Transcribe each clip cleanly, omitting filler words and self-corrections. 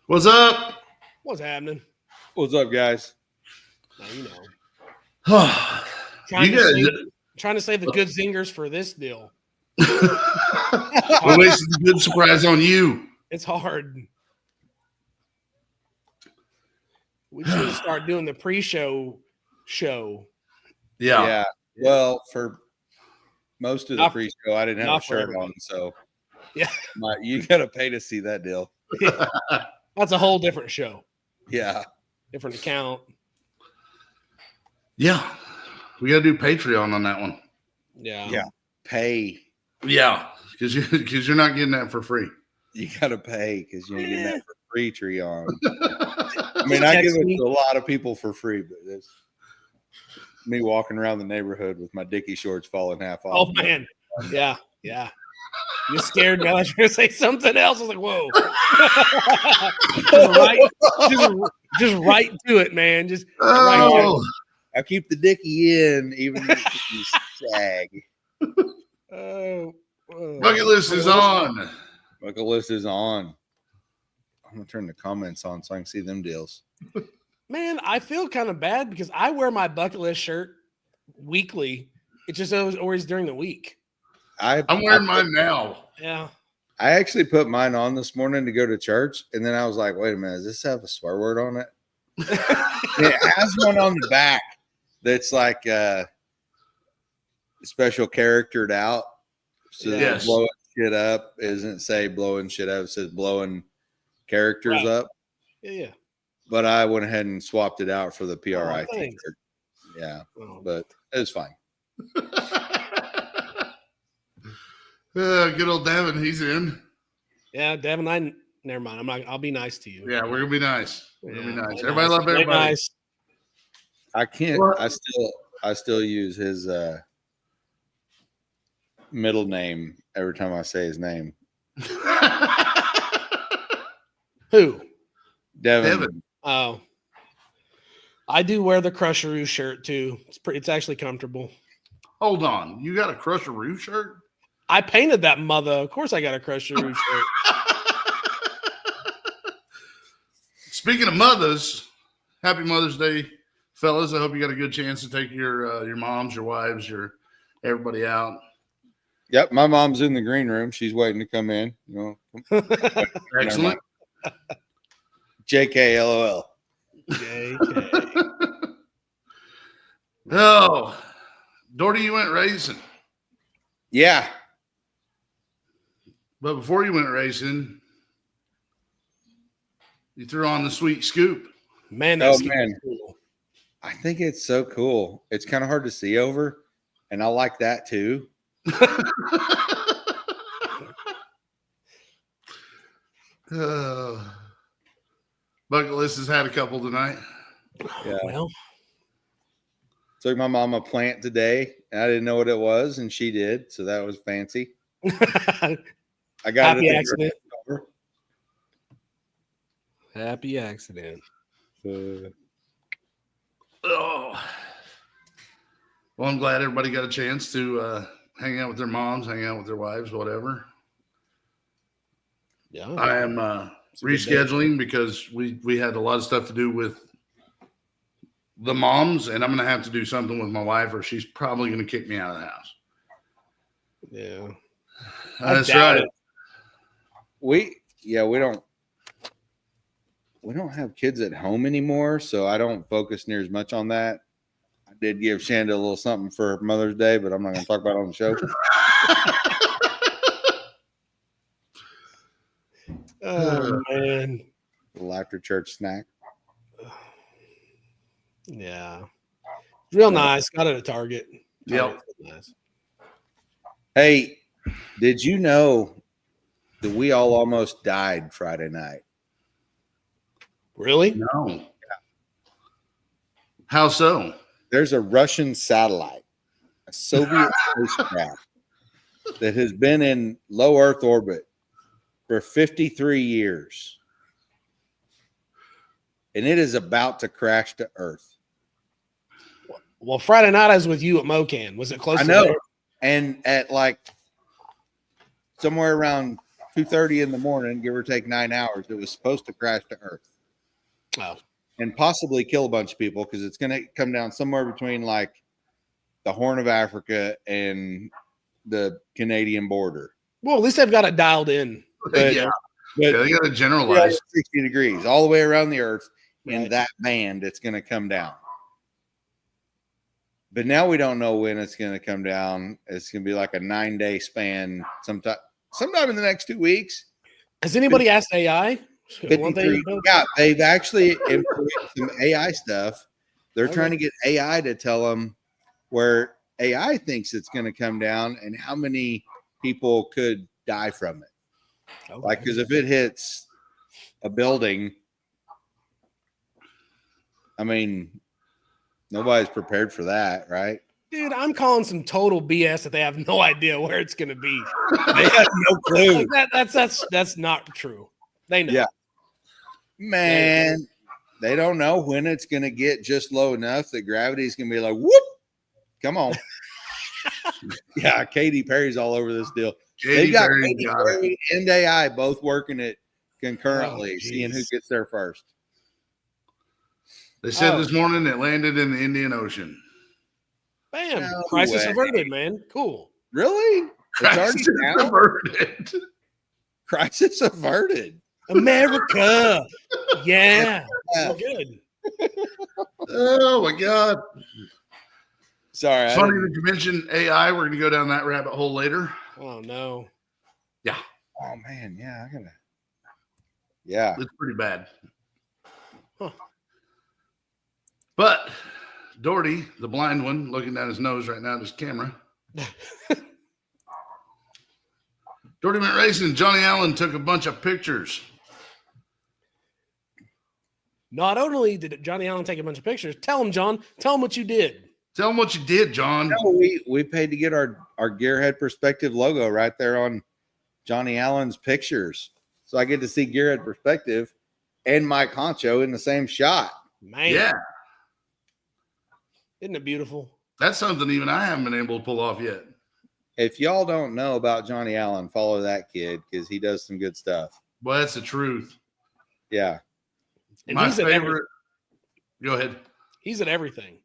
What's up? What's happening? What's up, guys? Now, you know, trying, You to guys, save, trying to save the good zingers for this deal. we're wasting a good surprise on you. It's hard. We should start doing the pre-show show. Yeah. Well, for most of the Not- pre-show, I didn't have a not for shirt everybody. on, so Yeah. you got to pay to see that deal. That's a whole different show, Yeah, different account. Yeah. We got to do Patreon on that one. Yeah. pay. Yeah. Because you're not getting that for free. You got to pay because you ain't getting that for free. Treon. I I mean, I give Text it me. to a lot of people for free, but it's me walking around the neighborhood with my Dickie shorts falling half off. Oh man. Yeah. Yeah. You scared me. I was going to say something else. I was like, whoa. just right to it, man. Just right to Oh, I keep the Dickie in, even if you sag. it. Oh. bucket list is on. Bucket list is on. I'm gonna turn the comments on so I can see them deals. Man, I feel kind of bad because I wear my bucket list shirt weekly. It's just always during the week. I'm wearing mine now. Yeah. I actually put mine on this morning to go to church, and then I was like, "Wait a minute, does this have a swear word on it?" And it has one on the back that's like special charactered out, so that Yes. blowing shit up isn't say blowing shit up; it says blowing characters Right. up. Yeah. But I went ahead and swapped it out for the PRI thanks. t-shirt. Yeah, Oh. but it's fine. Good old Devin, he's in. Yeah, Devin, never mind. I'll be nice to you. Yeah, we're gonna be nice. We're gonna be Yeah, nice. play Everybody love Play everybody. nice. I can't. Well- I still use his middle name every time I say his name. Who? Devin. Oh. I do wear the Crusheroo shirt too. It's actually comfortable. Hold on, you got a Crusheroo shirt? I painted that mother. Of course I got a Crusheroo shirt. Speaking of mothers, happy Mother's Day, fellas. I hope you got a good chance to take your moms, your wives, your everybody out. Yep, my mom's in the green room. She's waiting to come in. You know, Excellent. JK, LOL. JK. Oh, Dorty, you went racing, Yeah, but before you went racing, you threw on the sweet scoop. Man, Oh, that's man. cool. I think it's so cool. It's kind of hard to see over, and I like that too. Bucket list has had a couple tonight. Yeah. Well, Took my mom a plant today, and I didn't know what it was, and she did, so that was fancy. I got happy it at the accident. grocery Happy accident. store. Oh, well, I'm glad everybody got a chance to hang out with their moms, hang out with their wives, whatever. Yeah. I am It's a good day. rescheduling because we had a lot of stuff to do with the moms, and I'm going to have to do something with my wife, or she's probably going to kick me out of the house. Yeah. That's doubt right. it. We don't have kids at home anymore, so I don't focus near as much on that. I did give Shanda a little something for Mother's Day, but I'm not going to talk about it on the show. Oh man. A little after church snack. Yeah. Real nice. Got it at Target. Yep. Target's nice. Hey, did you know that we all almost died Friday night? Really? No. How so? There's a Russian satellite, a Soviet spacecraft that has been in low Earth orbit for 53 years. And it is about to crash to Earth. Well, Friday night I was with you at Mocan. Was it close? I to know. there? And at like somewhere around 2:30 in the morning, give or take 9 hours. It was supposed to crash to Earth. Oh. And possibly kill a bunch of people because it's going to come down somewhere between like the Horn of Africa and the Canadian border. Well, at least they've got it dialed in. But, yeah. but They got to generalize. 60 degrees all the way around the Earth in Right. that band. It's going to come down. But now we don't know when it's going to come down. It's going to be like a 9-day span sometime in the next 2 weeks. Has anybody asked AI? 53. Yeah, they've actually employed some AI stuff. They're trying to get AI to tell them where AI thinks it's going to come down and how many people could die from it. Okay. Like, because if it hits a building, I mean, nobody's prepared for that, right? Dude, I'm calling some total BS that they have no idea where it's going to be. They have no clue. Like that's not true. They know. Yeah. Man, they don't know when it's going to get just low enough that gravity's going to be like, whoop, come on. Yeah, Katy Perry's all over this deal. They've got Katy Perry and AI both working it concurrently, seeing who gets there first. They said this morning it landed in the Indian Ocean. Bam. No Crisis way. averted, man. Cool. Really? It's already down? Averted. Crisis averted. America. Yeah. Yeah. We're good. Oh my God. Sorry. It's funny that you mentioned AI. We're going to go down that rabbit hole later. Oh no. Yeah. Oh man, yeah, I gotta. Yeah. It's pretty bad. Huh. But Dorty, the blind one, looking down his nose right now at his camera. Dorty went racing. Johnny Allen took a bunch of pictures. Not only did Johnny Allen take a bunch of pictures, tell him, John, tell him what you did. Tell him what you did, John. No, we paid to get our Gearhead Perspective logo right there on Johnny Allen's pictures. So I get to see Gearhead Perspective and Mike Honcho in the same shot. Man. Yeah. Isn't it beautiful? That's something even I haven't been able to pull off yet. If y'all don't know about Johnny Allen, follow that kid because he does some good stuff. Well, that's the truth. Yeah. And My he's at favorite. Go ahead. He's at everything.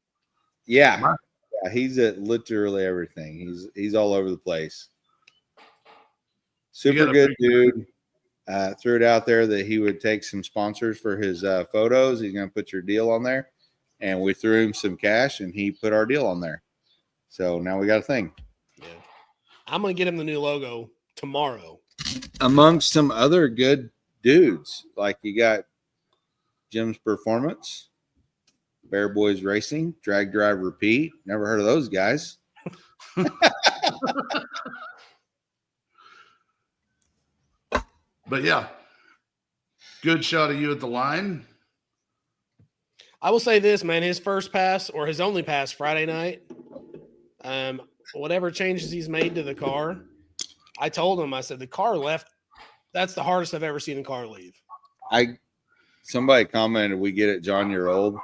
Yeah. Yeah, he's at literally everything. He's all over the place. Super good dude. Threw it out there that he would take some sponsors for his photos. He's going to put your deal on there. And we threw him some cash and he put our deal on there. So now we got a thing. Yeah. I'm going to get him the new logo tomorrow. Amongst some other good dudes, like you got Jim's Performance, Bear Boys Racing, Drag Drive Repeat. Never heard of those guys. But yeah, good shot of you at the line. I will say this, man, his first pass or his only pass Friday night, whatever changes he's made to the car, I told him, I said, the car left. That's the hardest I've ever seen a car leave. Somebody commented, we get it, John, you're old.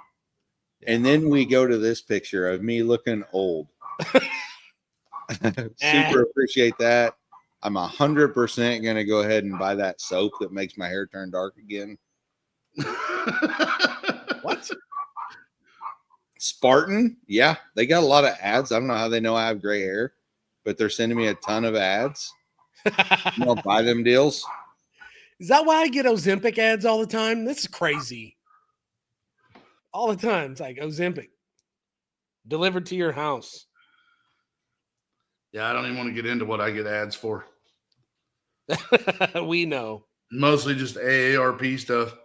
And then we go to this picture of me looking old. Super appreciate that. I'm 100% going to go ahead and buy that soap that makes my hair turn dark again. What? Spartan? Yeah, they got a lot of ads. I don't know how they know I have gray hair, but they're sending me a ton of ads. I'll buy them deals. Is that why I get Ozempic ads all the time? This is crazy. All the time. It's like Ozempic delivered to your house. Yeah, I don't even want to get into what I get ads for. We know. Mostly just AARP stuff.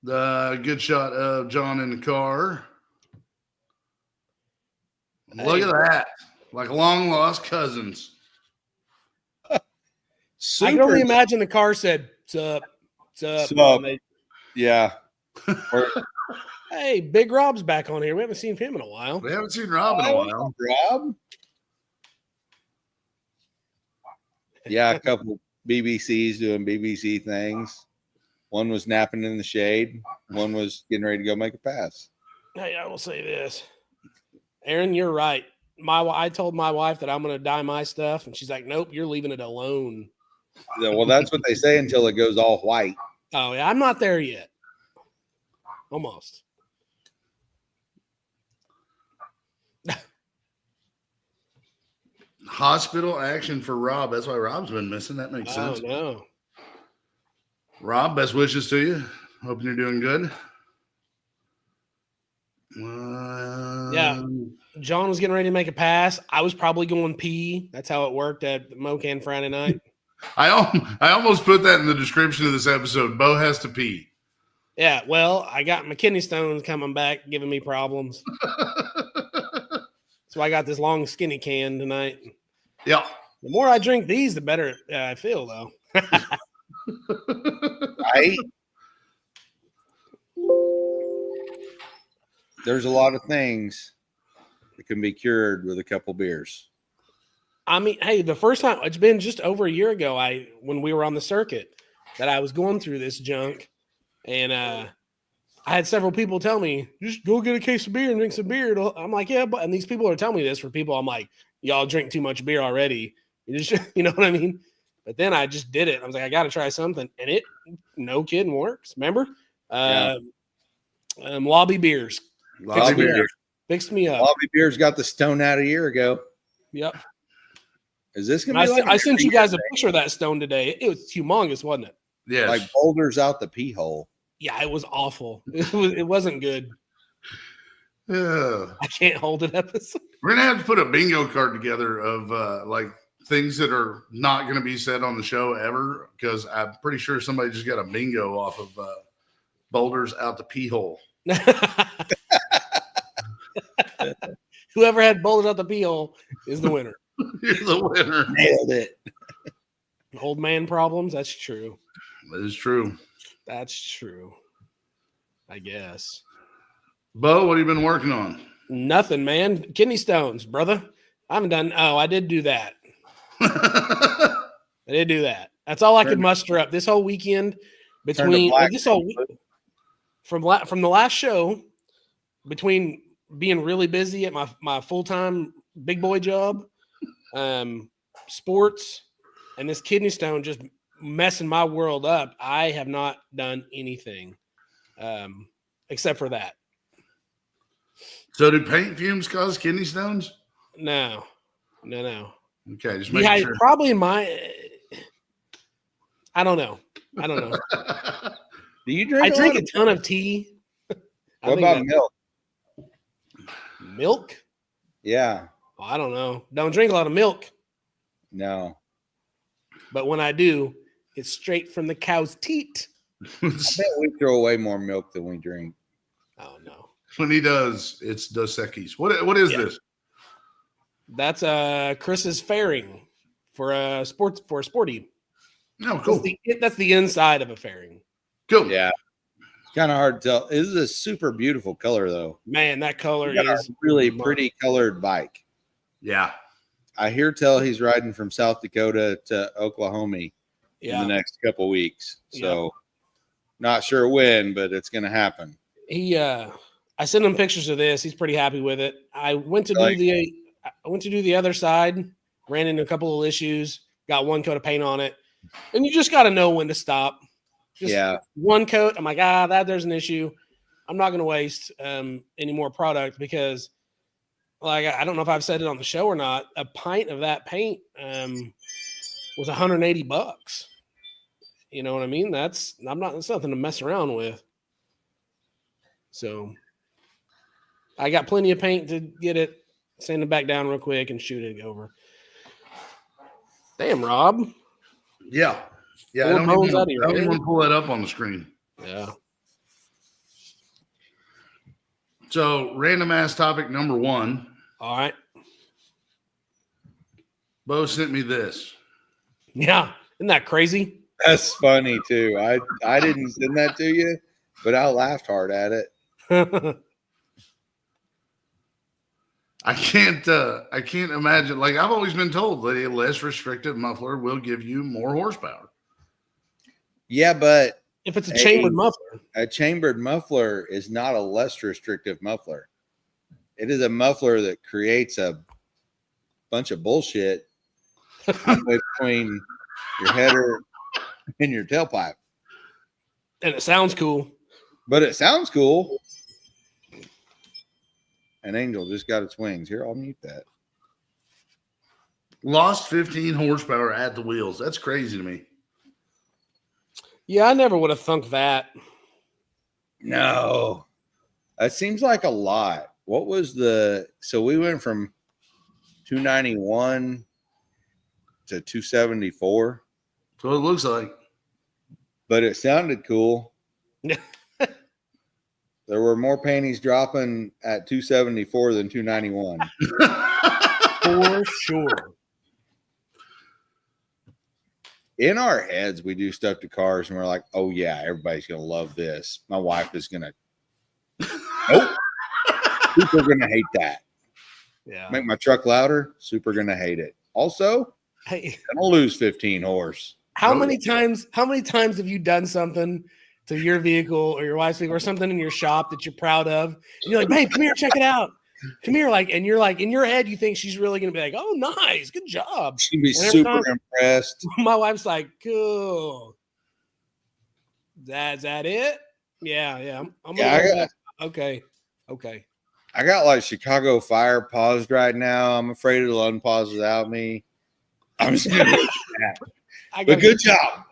The good shot of John in the car. Look at that. Like long lost cousins. I can only imagine the car said, "Sup, sup." Sup. Yeah. Or, Hey, Big Rob's back on here. We haven't seen him in a while. We haven't seen Rob in a while. Rob? Yeah, a couple BBCs doing BBC things. One was napping in the shade. One was getting ready to go make a pass. Hey, I will say this. Aaron, you're right. I told my wife that I'm going to dye my stuff, and she's like, "Nope, you're leaving it alone." Yeah, well, that's what they say until it goes all white. Oh yeah, I'm not there yet. Almost. Hospital action for Rob. That's why Rob's been missing. That makes Oh sense. no. Rob, best wishes to you. Hoping you're doing good. Yeah. John was getting ready to make a pass. I was probably going pee. That's how it worked at Mocan Friday night. I almost put that in the description of this episode. Bo has to pee. Yeah, well, I got my kidney stones coming back, giving me problems. So I got this long skinny can tonight. Yeah. The more I drink these, the better I feel, though. Right? There's a lot of things that can be cured with a couple beers. I mean, hey, the first time, it's been just over a year ago, when we were on the circuit, that I was going through this junk, and I had several people tell me, just go get a case of beer and drink some beer. I'm like, yeah, but, and these people are telling me this for people, I'm like, y'all drink too much beer already. You know what I mean? But then I just did it. I was like, I got to try something, and it, no kidding, works. Remember? Lobby beers. Lobby beer. Fixed me up. Lobby beers got the stone out a year ago. Yep. Is this gonna be I sent you guys a picture of that stone today. It was humongous, wasn't it? Yes. like boulders out the pee hole? Yeah, it was awful. It wasn't good. Yeah. I can't hold it up. We're gonna have to put a bingo card together of like things that are not gonna be said on the show ever, because I'm pretty sure somebody just got a bingo off of boulders out the pee hole. Whoever had boulders out the pee hole is the winner. You're the winner. Nailed it. Old man problems. That's true. That is true. That's true. I guess. Bo, what have you been working on? Nothing, man. Kidney stones, brother. I haven't done. Oh, I did do that. I did do that. That's all I could muster up this whole weekend. Between this whole week, from the last show, between being really busy at my full-time big boy job, sports, and this kidney stone just messing my world up, I have not done anything except for that. So do paint fumes cause kidney stones? No. Okay, just make sure. Probably in my. I don't know. Do you drink? I drink a ton of tea. What about milk? Milk? Yeah. Oh, I don't know. Don't drink a lot of milk. No. But when I do, it's straight from the cow's teat. I bet we throw away more milk than we drink. Oh no. When he does, it's Dos Equis. What is this? That's Chris's fairing for a sporty. Oh, cool. That's the inside of a fairing. Cool. Yeah. It's kind of hard to tell. This is a super beautiful color, though. Man, that color is a really pretty colored bike. Yeah. I hear tell he's riding from South Dakota to Oklahoma in the next couple weeks. So not sure when, but it's going to happen. I sent him pictures of this. He's pretty happy with it. I went to do the other side, ran into a couple of issues, got one coat of paint on it. And you just got to know when to stop. One coat. I'm like, there's an issue. I'm not going to waste any more product because, like, I don't know if I've said it on the show or not. A pint of that paint was $180. You know what I mean? That's nothing to mess around with. So I got plenty of paint to get it, sand it back down real quick, and shoot it over. Damn, Rob. Yeah. I don't even want to pull that up on the screen. Yeah. So, random ass topic number 1. All right. Bo sent me this. Yeah. Isn't that crazy? That's funny, too. I didn't send that to you, but I laughed hard at it. I can't imagine. Like, I've always been told that a less restrictive muffler will give you more horsepower. Yeah, but if it's a chambered muffler, a chambered muffler is not a less restrictive muffler. It is a muffler that creates a bunch of bullshit halfway between your header and your tailpipe. And it sounds cool. But it sounds cool. An Angel just got its wings. Here, I'll mute that. Lost 15 horsepower at the wheels. That's crazy to me. Yeah, I never would have thunk that. No. That seems like a lot. What was so we went from 291 to 274. So it looks like. But it sounded cool. There were more panties dropping at 274 than 291. For sure. In our heads, we do stuff to cars and we're like, oh, yeah, everybody's going to love this. My wife is going to. Nope. Super going to hate that. Yeah. Make my truck louder. Super going to hate it. Also, Hey, I'm going to lose 15 horse. how many times have you done something to your vehicle or your wife's vehicle or something in your shop that you're proud of? And you're like, babe, come here, check it out. Come here. And you're like, in your head, you think she's really going to be like, oh, nice. Good job. She'd be And every super time- impressed. My wife's like, cool. Is that it? Yeah. I'm Yeah, okay. I got like Chicago Fire paused right now. I'm afraid it'll unpause without me. I'm just gonna but good job.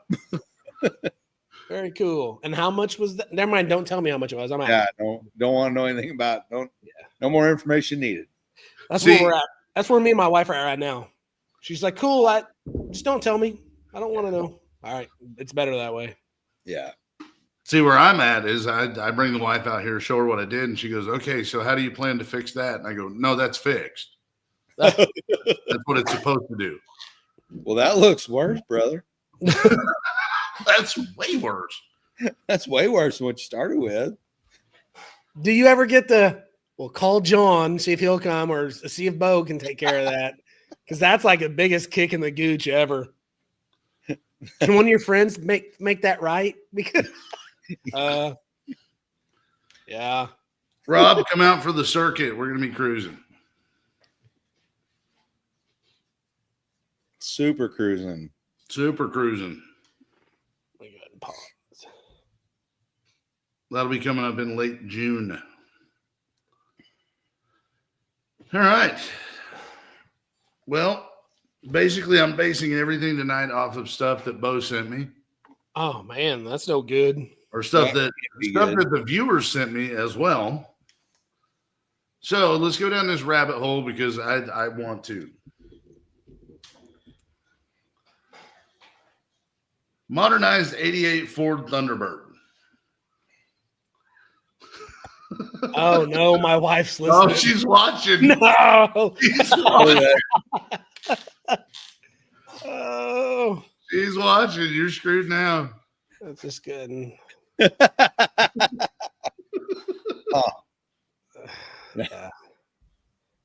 Very cool. And how much was that? Never mind. Don't tell me how much it was. I'm out. Yeah, don't want to know anything about. No more information needed. That's where we're at. That's where me and my wife are at right now. She's like, cool. Just don't tell me. I don't want to know. All right. It's better that way. Yeah. See, where I'm at is I bring the wife out here, show her what I did, and she goes, okay, so how do you plan to fix that? And I go, no, that's fixed. That's what it's supposed to do. Well, that looks worse, brother. That's way worse. That's way worse than what you started with. Do you ever get call John, see if he'll come, or see if Bo can take care of that? Because that's like the biggest kick in the gooch ever. Can one of your friends make that right? Because yeah. Rob, come out for the circuit. We're gonna be cruising. Super cruising. Super cruising. Let me go ahead and pause. That'll be coming up in late June. All right. Well, basically, I'm basing everything tonight off of stuff that Bo sent me, Oh man, that's no good. or stuff That that the viewers sent me as well. So let's go down this rabbit hole because I want to. Modernized 88 Ford Thunderbird. Oh no, my wife's listening. Oh, she's watching. No. She's watching. Oh, She's watching. You're screwed now. that's just good. Oh, Yeah.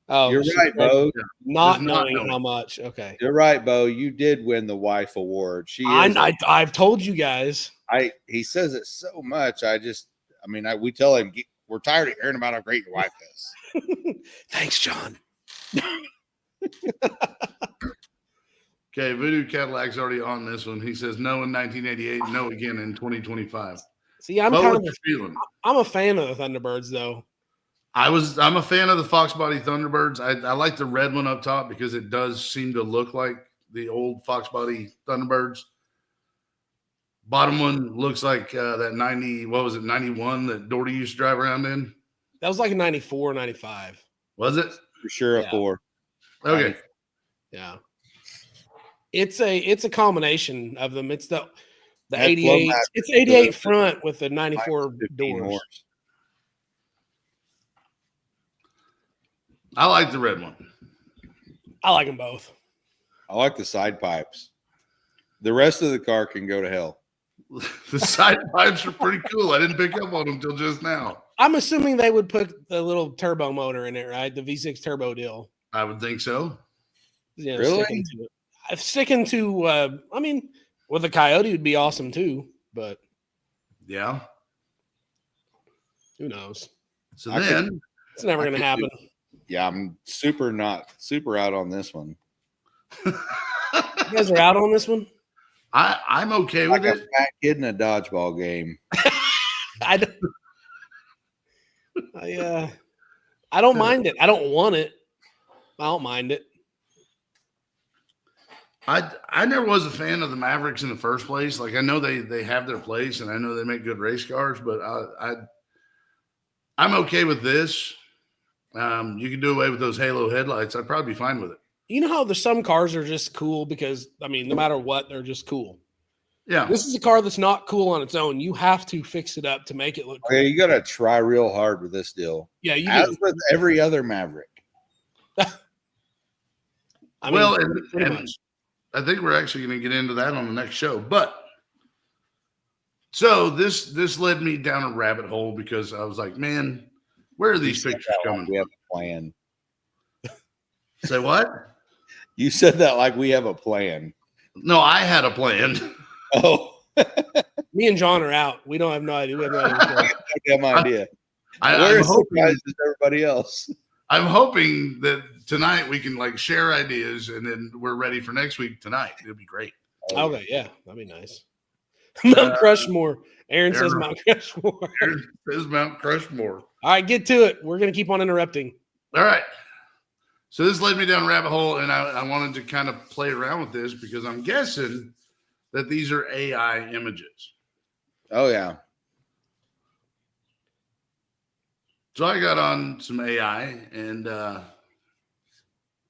Oh, you're right, Bo. Not Does not knowing know. how much. Okay. You're right, Bo. You did win the wife award. She is. I've told you guys. He says it so much. We tell him we're tired of hearing about how great your wife is. Thanks, John. Okay, Voodoo Cadillac's already on this one. He says no in 1988, no again in 2025. See, I'm Bo, kind of what's your feeling? I'm a fan of the Thunderbirds, though. I'm a fan of the Fox Body Thunderbirds. I like the red one up top because it does seem to look like the old Fox Body Thunderbirds. Bottom one looks like that 91 that Dorty used to drive around in. That was like a 94, 95. Was it? For sure, Yeah. a 4. Okay. Yeah. It's a combination of them. It's the That 88. Flowmaster, It's 88 front with the 94 15 doors. horse. I like the red one. I like them both. I like the side pipes. The rest of the car can go to hell. The side pipes are pretty cool. I didn't pick up on them until just now. I'm assuming they would put the little turbo motor in it, right? The V6 turbo deal. I would think so. You know, Really? Sticking to it. Sticking to, with the Coyote would be awesome too, but Yeah. who knows? So I then It's never I going to could happen. Yeah, I'm not super out on this one. You guys are out on this one? I'm okay with Like it. a fat kid in a dodgeball game. I don't, I don't mind it. I don't want it. I don't mind it. I never was a fan of the Mavericks in the first place. Like I know they have their place, and I know they make good race cars, but I'm okay with this. You can do away with those halo headlights. I'd probably be fine with it. You know how there's some cars are just cool because I mean, no matter what, they're just cool. Yeah, This is a car that's not cool on its own. You have to fix it up to make it look cool. Okay, you got to try real hard with this deal. Yeah, you As do. with every other Maverick. I well, mean, pretty and much. I think we're actually going to get into that on the next show. But so this led me down a rabbit hole because I was like, man, where are these pictures coming We have from? a plan. Say what? You said that like we have a plan. No, I had a plan. Oh, Me and John are out. We don't have no idea. We have no idea. I have no idea. I'm We're as hoping, surprised as everybody else. I'm hoping that tonight we can like share ideas and then we're ready for next week tonight. It'll be great. Okay, yeah, that'd be nice. Mount Crushmore. Aaron says Aaron- Mount Crushmore. This is Mount Crushmore. All right, get to it. We're gonna keep on interrupting. All right. So this led me down a rabbit hole, and I wanted to kind of play around with this because I'm guessing that these are AI images. Oh, yeah. So I got on some AI and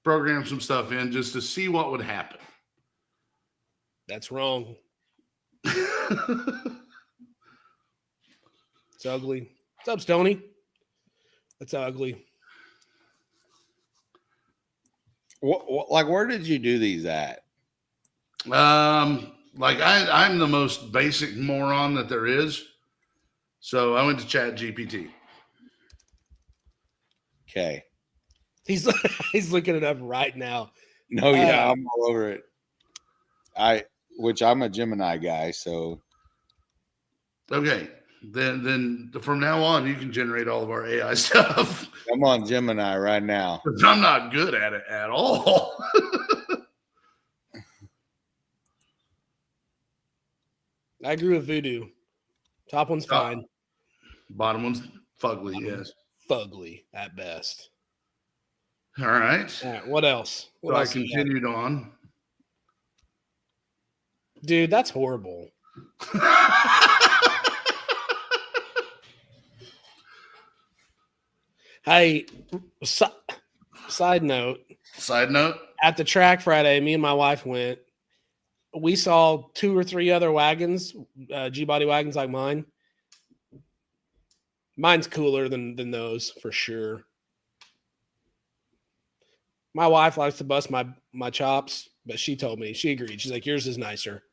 programmed some stuff in just to see what would happen. That's wrong. It's ugly. What's up, Stoney? That's ugly. Like, where did you do these at? Like I'm the most basic moron that there is. So I went to Chat GPT. Okay. He's he's looking it up right now. No, yeah, I'm all over it. Which I'm a Gemini guy, so Okay. Then from now on, you can generate all of our AI stuff. I'm on Gemini right now. 'Cause I'm not good at it at all. I agree with Voodoo. Top one's fine. Bottom one's fugly, yes. Fugly at best. All right. All right, what else? What So I else you got? continued on. Dude, that's horrible. Hey, side note, Side note. at the track Friday, me and my wife went. We saw 2 or 3 other wagons, G-body wagons like mine. Mine's cooler than those for sure. My wife likes to bust my chops, but she told me, she agreed. She's like, yours is nicer.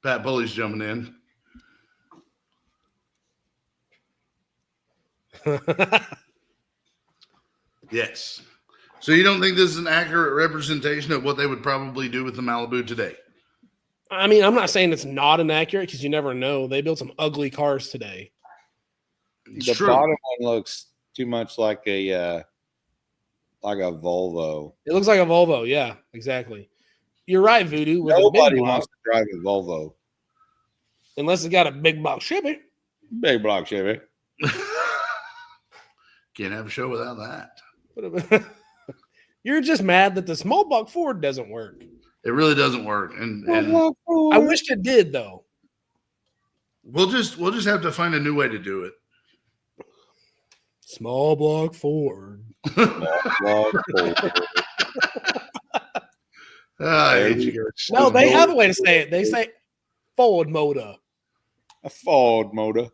Pat Bully's jumping in. Yes. So you don't think this is an accurate representation of what they would probably do with the Malibu today? I mean, I'm not saying it's not inaccurate because you never know. They built some ugly cars today. It's The true. bottom one looks too much like a Volvo. It looks like a Volvo. Yeah, exactly. You're right, Voodoo. With a big Nobody block, wants to drive a Volvo. unless it's got a big box Chevy. Big block Chevy. Can't have a show without that. You're just mad that the small block Ford doesn't work. It really doesn't work. And I wished it did, though. we'll just have to find a new way to do it. Small block Ford. I hate you guys. No, they have a way to say it. They say Ford motor. A Ford motor.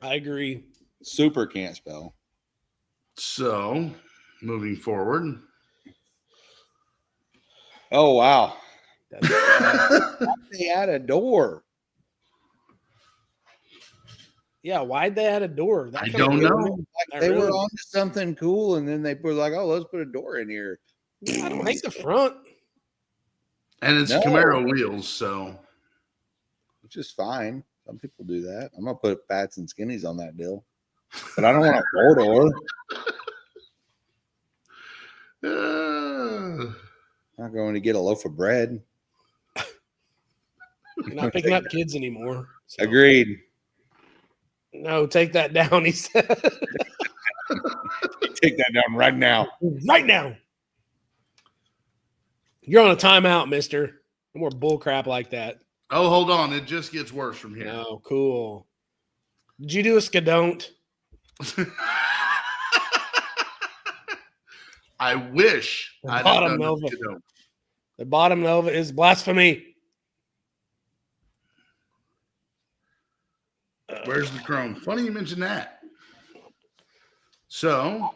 I agree. Super can't spell. So, moving forward. Oh wow. They had a door. Yeah, why'd they add a door? I kinda don't weird. know. Like they were really- on to something cool, and then they put like, oh, let's put a door in here. I don't hate the front. And it's No. Camaro wheels, so Which is fine. Some people do that. I'm gonna put fats and skinnies on that deal. but I don't want a four-door. Not going to get a loaf of bread. You're not picking up kids anymore. So. Agreed. No, take that down, he said. Take that down right now. Right now. You're on a timeout, mister. No more bull crap like that. Oh, hold on. It just gets worse from here. Oh, cool. Did you do a skadon't? I wish I'd Bottom have done Nova. it. The bottom Nova is blasphemy. Where's the chrome? Funny you mentioned that. So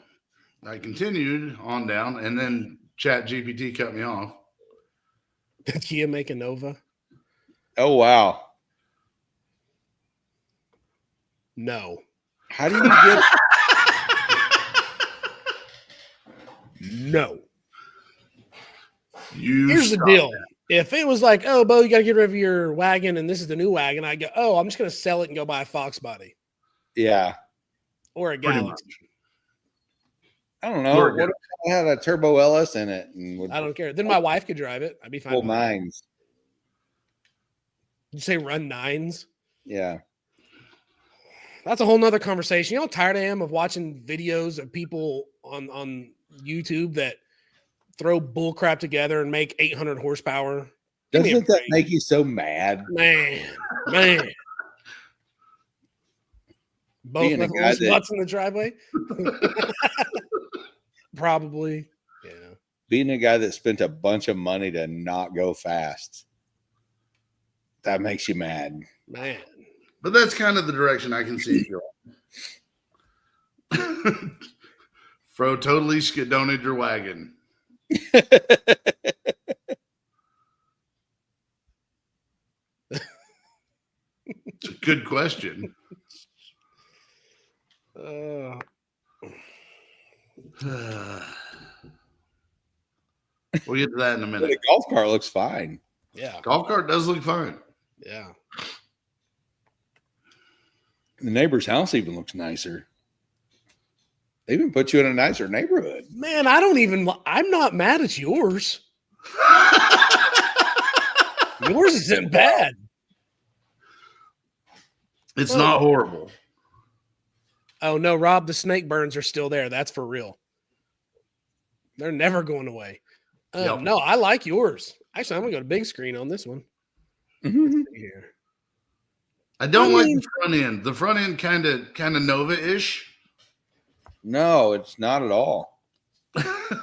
I continued on down, and then Chat GPT cut me off. Did Kia make a Nova? Oh, wow. No. How do you get... No. Here's the deal. If it was like, oh, Bo, you got to get rid of your wagon and this is the new wagon, I go, oh, I'm just going to sell it and go buy a Fox body. Yeah. Or a Galaxy. I don't know. What if I had a Turbo LS in it? And I don't care. Then my wife could drive it. I'd be fine. Full nines. Did you say run nines? Yeah. That's a whole nother conversation. You know how tired I am of watching videos of people on YouTube that throw bull crap together and make 800 horsepower. Doesn't that make you so mad? Man. Both Being of those butts in the driveway? Probably. Yeah. Being a guy that spent a bunch of money to not go fast, that makes you mad. Man. But that's kind of the direction I can see it going. Fro totally skidoned your wagon. It's a good question. The We'll get to that in a minute. The golf cart looks fine. Yeah. Golf cart does look fine. Yeah. The neighbor's house even looks nicer. They even put you in a nicer neighborhood. Man, I'm not mad at yours. Yours isn't bad. It's not horrible. Oh, no, Rob, the snake burns are still there. That's for real. They're never going away. Yep. No, I like yours. Actually, I'm going to go to big screen on this one. Here. I don't like the front end. The front end kind of Nova-ish. No, it's not at all. The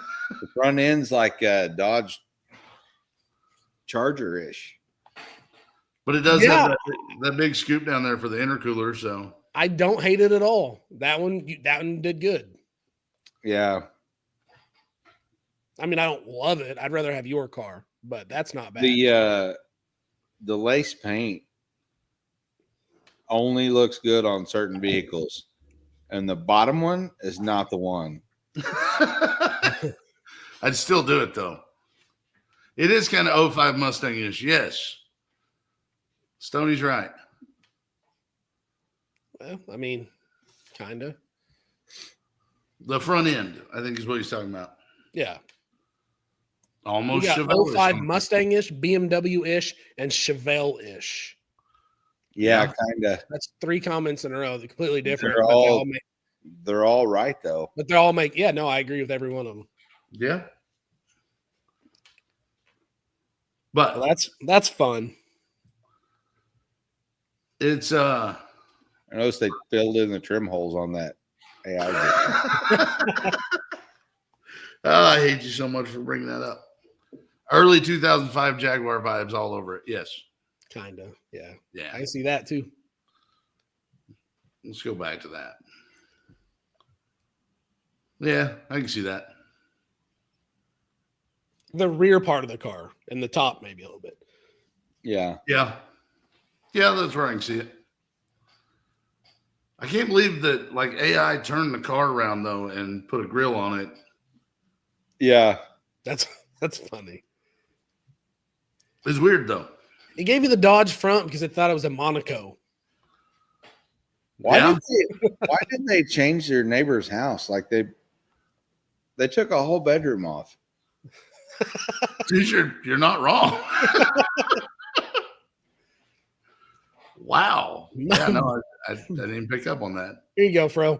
front end's like a Dodge Charger-ish. But it does have that big scoop down there for the intercooler, so I don't hate it at all. That one did good. Yeah. I mean, I don't love it. I'd rather have your car, but that's not bad. The lace paint only looks good on certain vehicles, and the bottom one is not the one. I'd still do it though. It is kind of 05 Mustang-ish. Yes. Stoney's right. Well, I mean, kind of. The front end, I think, is what he's talking about. Yeah. Almost you got Chevelle. 05 Mustang-ish, BMW-ish, and Chevelle-ish. Yeah, kind of. That's three comments in a row. They're completely different. They're all right, though. But they all make, yeah, no, I agree with every one of them. Yeah. But well, that's fun. It's I noticed they filled in the trim holes on that AI. I hate you so much for bringing that up. Early 2005 Jaguar vibes all over it. Yes. Kind of. Yeah. Yeah. I see that too. Let's go back to that. Yeah, I can see that. The rear part of the car and the top, maybe a little bit. Yeah. Yeah. Yeah, that's where I can see it. I can't believe that like AI turned the car around though and put a grill on it. Yeah. That's funny. It's weird though. It gave you the Dodge front because it thought it was a Monaco. Why did they change their neighbor's house? Like they took a whole bedroom off. Dude, you're not wrong. Wow. Yeah, no, I didn't pick up on that. Here you go, Fro.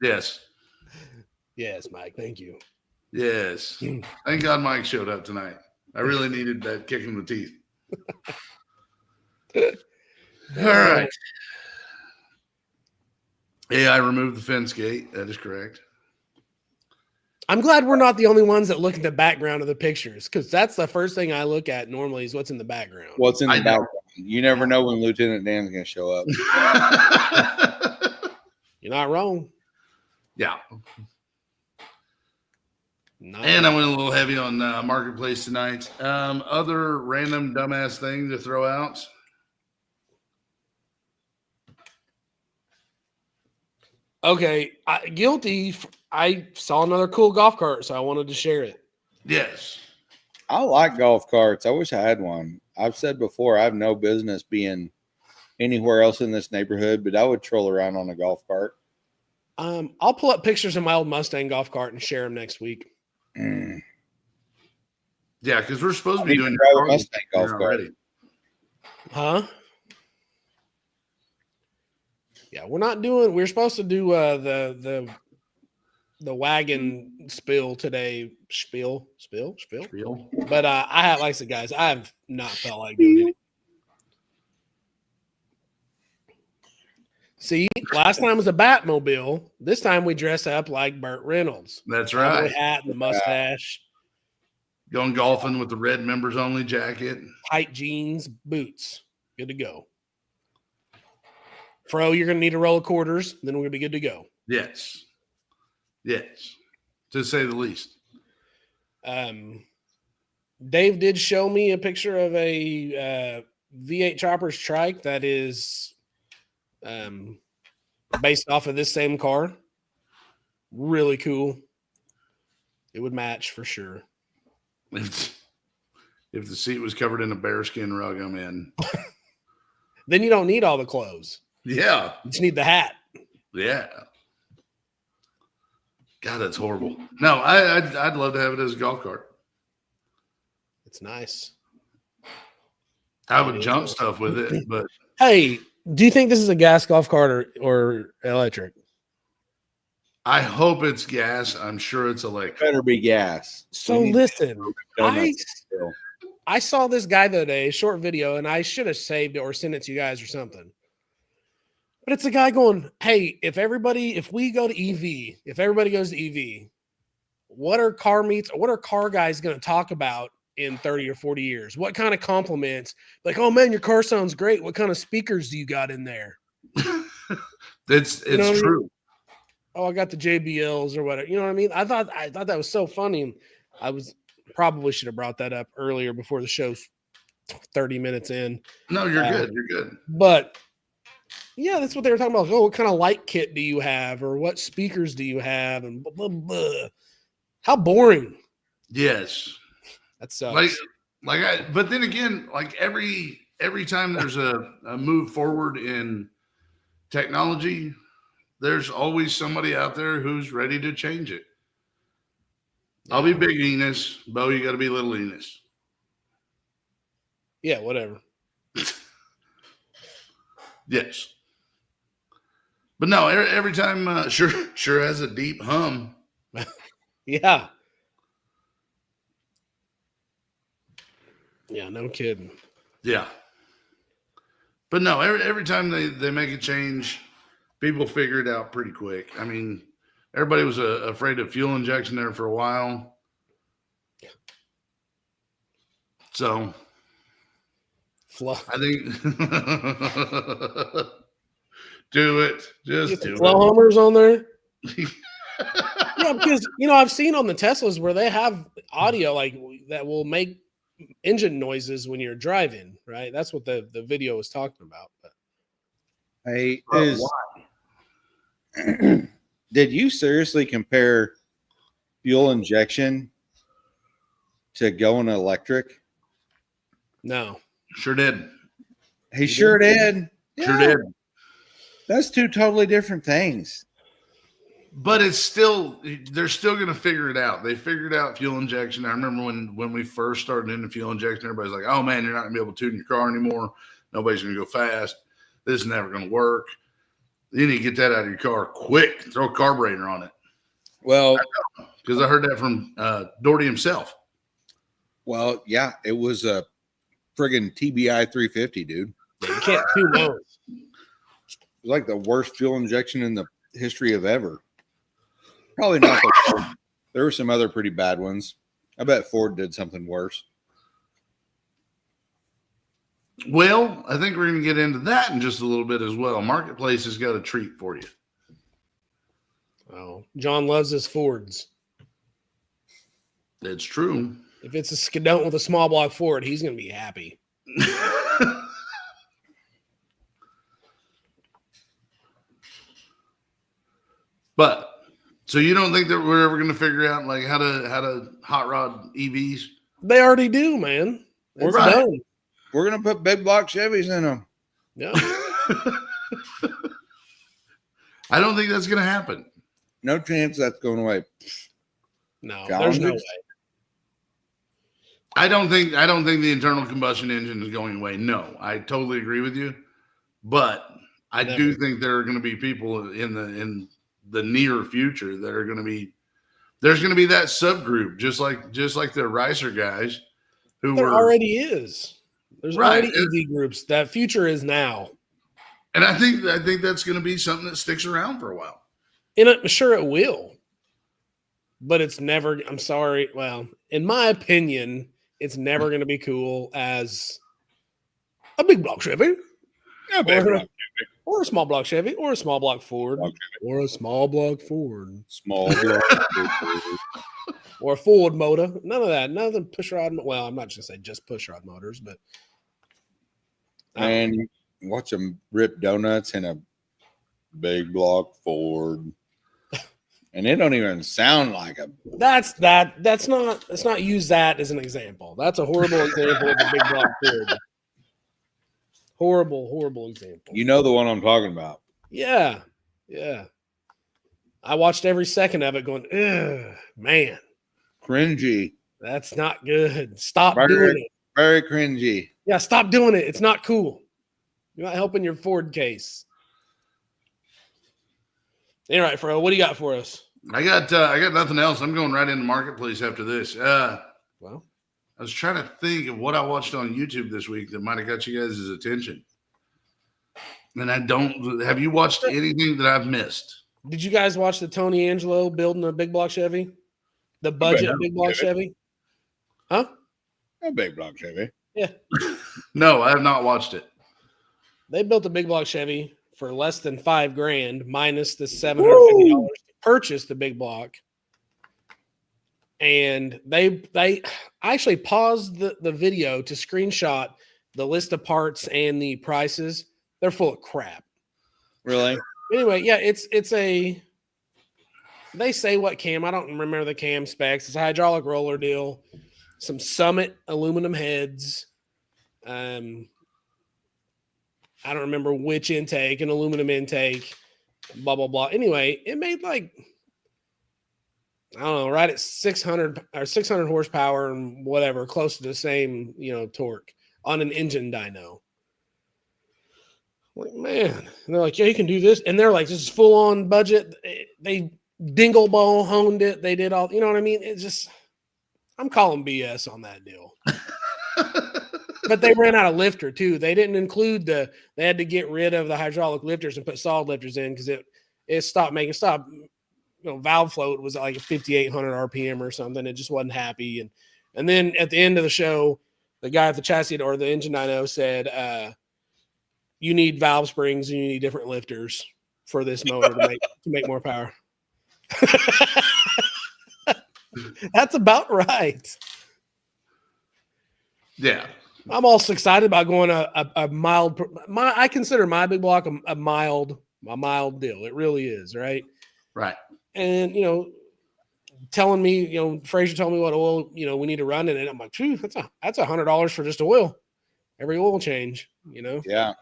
Yes. Yes, Mike. Thank you. Yes. Thank God Mike showed up tonight. I really needed that kick in the teeth. All right. Yeah, I removed the fence gate. That is correct. I'm glad we're not the only ones that look at the background of the pictures, because that's the first thing I look at normally is what's in the background. What's in the background? You never know when Lieutenant Dan's going to show up. You're not wrong. Yeah. And I went a little heavy on Marketplace tonight. Other random dumbass thing to throw out. Okay, guilty. I saw another cool golf cart, so I wanted to share it. Yes. I like golf carts. I wish I had one. I've said before, I have no business being anywhere else in this neighborhood, but I would troll around on a golf cart. I'll pull up pictures of my old Mustang golf cart and share them next week. Yeah, because we're supposed to be doing a Mustang golf cart already. Huh? Yeah, we're supposed to do the wagon spill today. Spill. But I have, like I said, guys, I have not felt like doing it. See, last time was a Batmobile. This time we dress up like Burt Reynolds. That's right. Hat and the mustache. Going golfing with the red members only jacket. Tight jeans, boots. Good to go. Fro, you're going to need a roll of quarters. Then we're going to be good to go. Yes. Yes. To say the least. Dave did show me a picture of a V8 Chopper's trike that is based off of this same car. Really cool. It would match for sure. If the seat was covered in a bearskin rug, I'm in. Then you don't need all the clothes. Yeah. You just need the hat. Yeah. God, that's horrible. No, I'd love to have it as a golf cart. It's nice. I would jump stuff with it, but hey, do you think this is a gas golf cart or electric? I hope it's gas. I'm sure it's electric. Better be gas. So listen, I saw this guy the other day, a short video, and I should have saved it or sent it to you guys or something. But it's a guy going, hey, if we go to EV, if everybody goes to EV, what are car guys going to talk about in 30 or 40 years? What kind of compliments? Like, oh man, your car sounds great. What kind of speakers do you got in there? It's true. I mean? Oh, I got the JBLs or whatever. You know what I mean? I thought that was so funny. I probably should have brought that up earlier before the show's 30 minutes in. No, you're good. You're good. But yeah, that's what they were talking about. Oh, what kind of light kit do you have, or what speakers do you have, and blah, blah, blah. How boring. Yes. That sucks. But then again, like every time there's a move forward in technology, there's always somebody out there who's ready to change it. I'll be big Enos. Bo, you got to be little Enos. Yeah, whatever. Yes. But no, every time sure has a deep hum. Yeah. Yeah, no kidding. Yeah. But no, every time they make a change, people figure it out pretty quick. I mean, everybody was afraid of fuel injection there for a while. So I think do it. Just do it. Flow homers on there. Yeah, because I've seen on the Teslas where they have audio like that will make engine noises when you're driving, right? That's what the video was talking about. But did you seriously compare fuel injection to going electric? No. Sure did. He sure did. Sure Yeah, did. that's two totally different things. But it's still, they're still going to figure it out. They figured out fuel injection. I remember when we first started into fuel injection, everybody's like, oh man, you're not going to be able to tune your car anymore. Nobody's going to go fast. This is never going to work. You need to get that out of your car quick. Throw a carburetor on it. Well, Because I heard that from Dorty himself. well, yeah, it was a friggin' TBI 350, dude. Yeah, you can't tune those. It was like the worst fuel injection in the history of ever. Probably not. There were some other pretty bad ones. I bet Ford did something worse. Well, I think we're going to get into that in just a little bit as well. Marketplace has got a treat for you. Oh, John loves his Fords. It's true. If it's a Skidone with a small block Ford, he's going to be happy. But so you don't think that we're ever going to figure out like how to hot rod EVs? They already do, man. It's Right. done. We're gonna put big block Chevys in them. Yeah. I don't think that's going to happen. No chance that's going away. No, there's no way. I don't think the internal combustion engine is going away. No, I totally agree with you. But I do think there are going to be people in the near future that are going to be, there's going to be that subgroup, just like the Ricer guys who There were already is. There's Right. already EV groups. That future is now. and I think that's going to be something that sticks around for a while. And I'm sure it will. But it's never, I'm sorry. Well, in my opinion, it's never going to be cool as a big block Chevy. Yeah, big block. Or a small block Chevy, or a small block Ford, or a small block Ford, Small block. or a Ford motor. None of that. None of the push rod. Well, I'm not just gonna say just push rod motors, but And you watch them rip donuts in a big block Ford. And it don't even sound like a that's not. Let's not use that as an example. That's a horrible example of a big block Ford. Horrible example. you know the one I'm talking about. Yeah. I watched every second of it going, ugh, man, Cringy. that's not good. Stop Very- doing it. Very cringy. Yeah, stop doing it. It's not cool. You're not helping your Ford case. All right, Fro, what do you got for us? I got nothing else. I'm going right into Marketplace after this. Well, I was trying to think of what I watched on YouTube this week that might have got you guys' attention. And I don't. Have you watched anything that I've missed? did you guys watch the Tony Angelo building a big block Chevy? The budget big block Chevy? Huh? A big block Chevy. Yeah. No, I have not watched it. They built a big block Chevy for less than $5,000 minus the $750 to purchase the big block. And I actually paused the video to screenshot the list of parts and the prices. They're full of crap. Really? Anyway, yeah, they say what cam. I don't remember the cam specs. It's a hydraulic roller deal, some Summit aluminum heads. I don't remember which intake, an aluminum intake, blah, blah, blah. Anyway, it made like, I don't know, right at 600 horsepower and whatever, close to the same, torque on an engine dyno. Like, man. And they're like, yeah, you can do this. And they're like, this is full on budget. They dingle ball honed it. They did all, you know what I mean? It's just, I'm calling BS on that deal. But they ran out of lifter too. They didn't include they had to get rid of the hydraulic lifters and put solid lifters in because it stopped. Valve float was like 5,800 RPM or something. It just wasn't happy. And then at the end of the show, the guy at the chassis or the engine dyno said, you need valve springs and you need different lifters for this motor to make more power. That's about right. Yeah. I'm also excited about going a mild. I consider my big block a mild deal. It really is, right? Right. And telling me, Frazier told me what oil we need to run in it. I'm like, phew, that's $100 for just oil, every oil change. Yeah.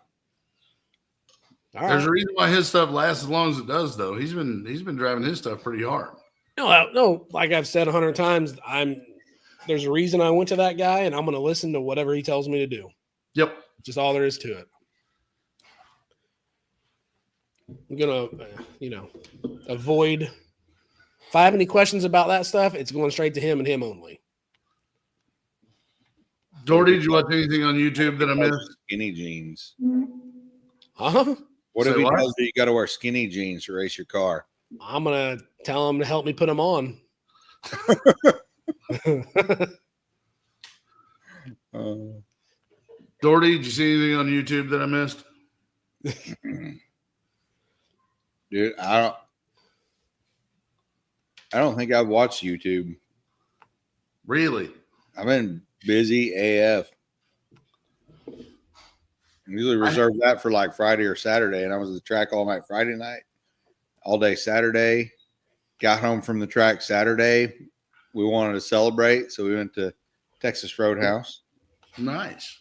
All There's right. a reason why his stuff lasts as long as it does, though. He's been driving his stuff pretty hard. No, like I've said 100 times, there's a reason I went to that guy, and I'm going to listen to whatever he tells me to do. Yep. Just all there is to it. I'm going to, avoid. If I have any questions about that stuff, it's going straight to him and him only. Dorty, did you watch anything on YouTube that I missed? Skinny jeans. Huh? What Say if he what? tells you you got to wear skinny jeans to race your car? I'm going to tell him to help me put them on. Dorty, did you see anything on YouTube that I missed? Dude, I don't think I've watched YouTube. Really? I've been busy AF. I usually reserve that for like Friday or Saturday, and I was at the track all night Friday night, all day Saturday. Got home from the track Saturday. We wanted to celebrate, so we went to Texas Roadhouse. Nice.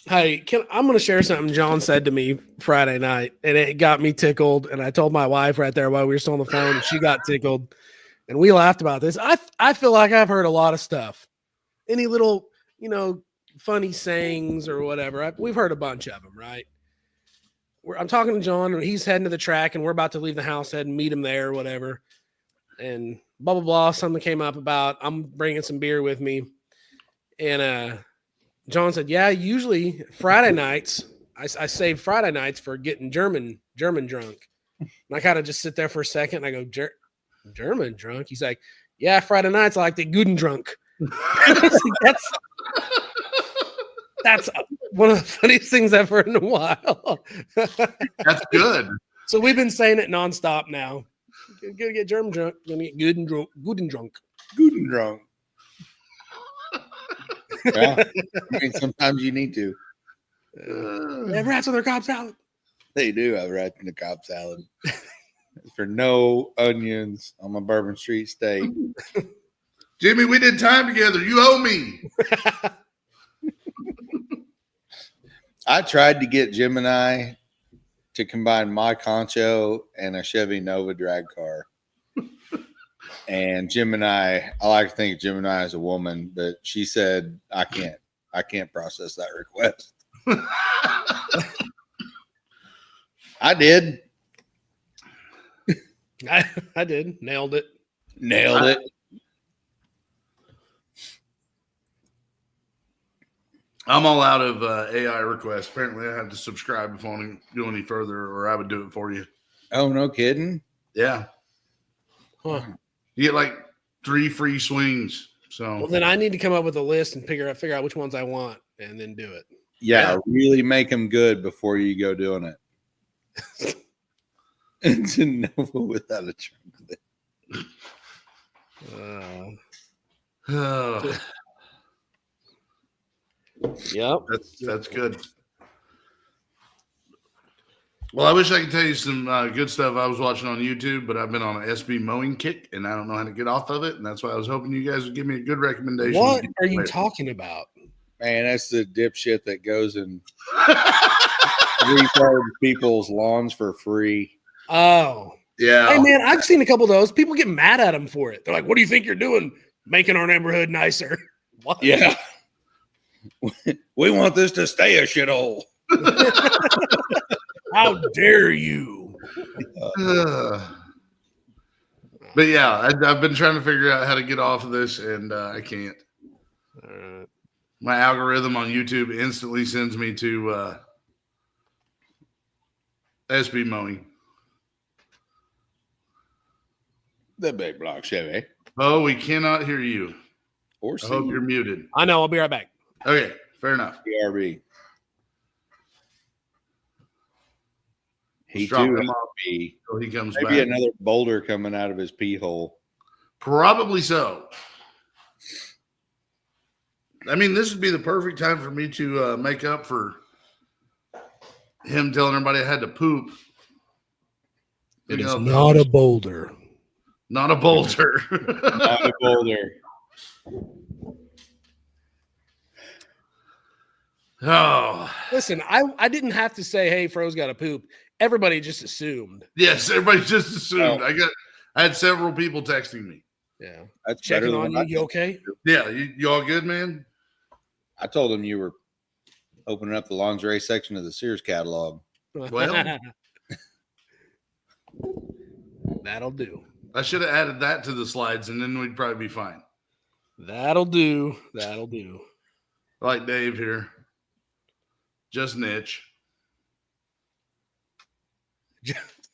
Hey, I'm going to share something John said to me Friday night, and it got me tickled. And I told my wife right there while we were still on the phone, and she got tickled. And we laughed about this. I feel like I've heard a lot of stuff. Any little, funny sayings or whatever. We've heard a bunch of them, right? I'm talking to John, and he's heading to the track, and we're about to leave the house, head and meet him there or whatever. And blah, blah, blah. Something came up about I'm bringing some beer with me. And John said, yeah, usually Friday nights, I save Friday nights for getting German drunk. And I kind of just sit there for a second, and I go, German drunk? He's like, yeah, Friday nights I like the Guten drunk. That's one of the funniest things I've heard in a while. That's good. So we've been saying it nonstop now. Gonna get German drunk. Gonna get Guten drunk. Guten drunk. Yeah, I mean, sometimes you need to. They have rats on their Cobb salad. They do have rats in the Cobb salad. For no onions on my Bourbon Street steak. Jimmy, we did time together. You owe me. I tried to get Jim and I to combine my Concho and a Chevy Nova drag car. And Jim and I like to think Jim and I is a woman, but she said, I can't process that request. I did. I did. Nailed it. Nailed it. I'm all out of AI requests. Apparently, I have to subscribe if I want to go any further, or I would do it for you. Oh, no kidding? Yeah. Huh. You get like 3 free swings. So Well, then I need to come up with a list and figure out which ones I want and then do it. Yeah, really make them good before you go doing it. It's a Nova without a chocolate. Yep. That's good. Well, I wish I could tell you some good stuff I was watching on YouTube, but I've been on an SB mowing kick, and I don't know how to get off of it, and that's why I was hoping you guys would give me a good recommendation. What are you talking about? Man, that's the dipshit that goes and retards people's lawns for free. Oh. Yeah. Hey, man, I've seen a couple of those. People get mad at them for it. They're like, what do you think you're doing? Making our neighborhood nicer. What? Yeah. We want this to stay a shithole. How dare you? But yeah, I've been trying to figure out how to get off of this, and I can't. My algorithm on YouTube instantly sends me to SB mowing. The big block Chevy. Oh, we cannot hear you. Or I hope you're muted. I know. I'll be right back. Okay, fair enough. BRB. He Let's drop too him has off to be. till he comes Maybe back. another boulder coming out of his pee hole. Probably so. I mean, this would be the perfect time for me to make up for him telling everybody I had to poop. It is not a boulder. Not a boulder. Not a boulder. Oh, Listen, I didn't have to say, hey, Fro's got to poop. Everybody just assumed. yes, everybody just assumed. Oh. I had several people texting me. Yeah. That's Checking better on than you. You okay? Yeah, you all good, man? I told them you were opening up the lingerie section of the Sears catalog. Well, that'll do. I should have added that to the slides, and then we'd probably be fine. That'll do. That'll do. Like Dave here. Just niche.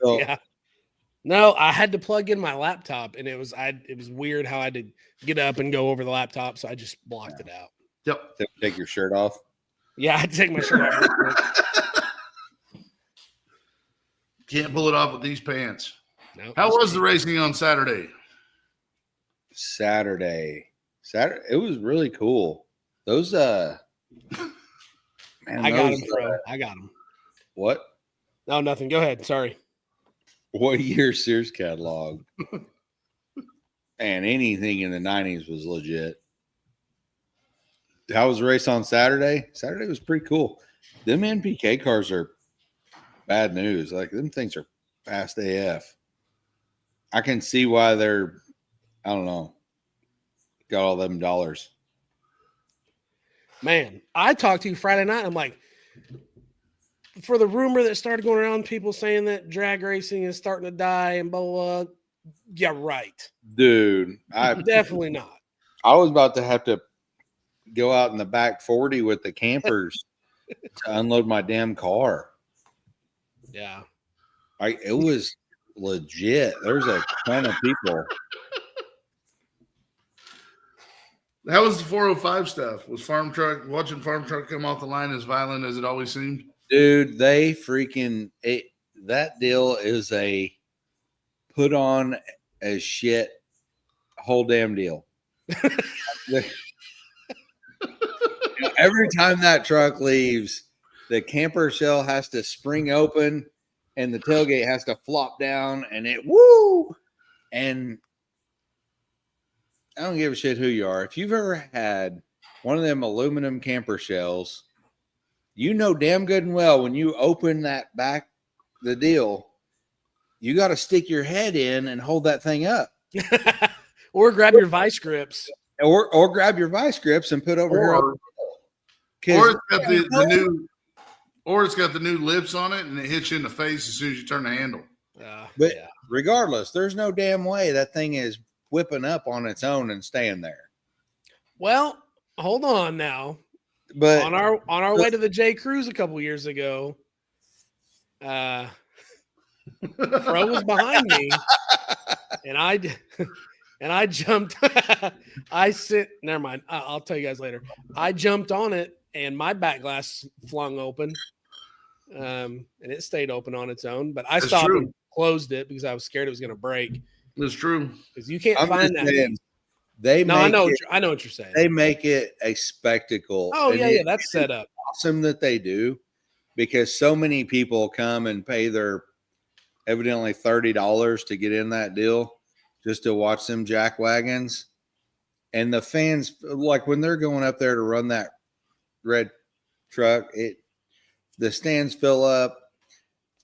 So, Yeah. No, I had to plug in my laptop, and it was weird how I had to get up and go over the laptop, so I just blocked it out. Yep. take your shirt off. Yeah, I had to take my shirt off real quick. Can't pull it off with these pants. Nope, How was the racing on Saturday? Saturday, it was really cool. Those man, I got those, him, bro. I got him. What? No, nothing. Go ahead. Sorry. What year Sears catalog? And anything in the 90s was legit. How was the race on Saturday? Saturday was pretty cool. Them NPK cars are bad news. Like, them things are fast AF. I can see why they're, I don't know, got all them dollars. Man, I talked to you Friday night. I'm like, for the rumor that started going around, people saying that drag racing is starting to die and blah, blah, blah. Yeah, right. Dude, Definitely not. I was about to have to go out in the back 40 with the campers to unload my damn car. Yeah. It was legit. There's a ton of people. How was the 405 stuff? Was watching farm truck come off the line as violent as it always seemed? Dude, they that deal is a put on as shit whole damn deal. Every time that truck leaves, the camper shell has to spring open and the tailgate has to flop down and and I don't give a shit who you are. If you've ever had one of them aluminum camper shells, you know damn good and well when you open the deal, you got to stick your head in and hold that thing up. Or grab your vice grips. Or grab your vice grips and put over here. Or it's got it's got the new lips on it and it hits you in the face as soon as you turn the handle. But regardless, there's no damn way that thing is whipping up on its own and staying there. Well, hold on now. But on our way to the J Cruise a couple years ago, Fro was behind me, and I jumped. Never mind. I'll tell you guys later. I jumped on it, and my back glass flung open, and it stayed open on its own. But I stopped and closed it because I was scared it was going to break. That's true. Because you can't find that. Saying, I know what you're saying. They make it a spectacle. Oh yeah, that's set up. Awesome that they do, because so many people come and pay their evidently $30 to get in that deal just to watch them jack wagons. And the fans, like when they're going up there to run that red truck, the stands fill up.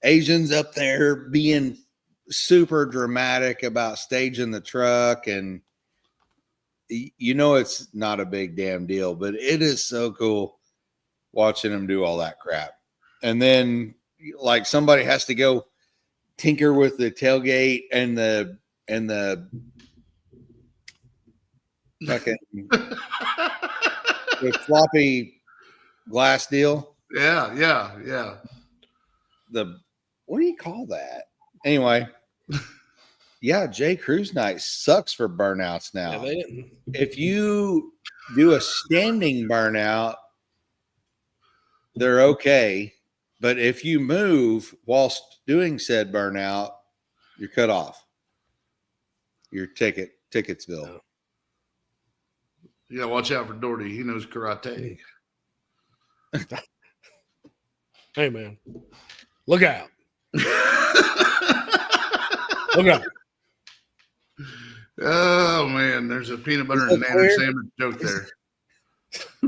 Asians up there being super dramatic about staging the truck, and it's not a big damn deal, but it is so cool watching them do all that crap. And then like somebody has to go tinker with the tailgate and the fucking the floppy glass deal. Yeah. What do you call that? Anyway, yeah, J Cruise night sucks for burnouts now. Yeah, they didn't. If you do a standing burnout, they're okay. But if you move whilst doing said burnout, you're cut off. Your Ticketsville. You gotta watch out for Dorty. He knows karate. Hey man, look out! Look out! Oh man, there's a peanut butter and banana sandwich joke there.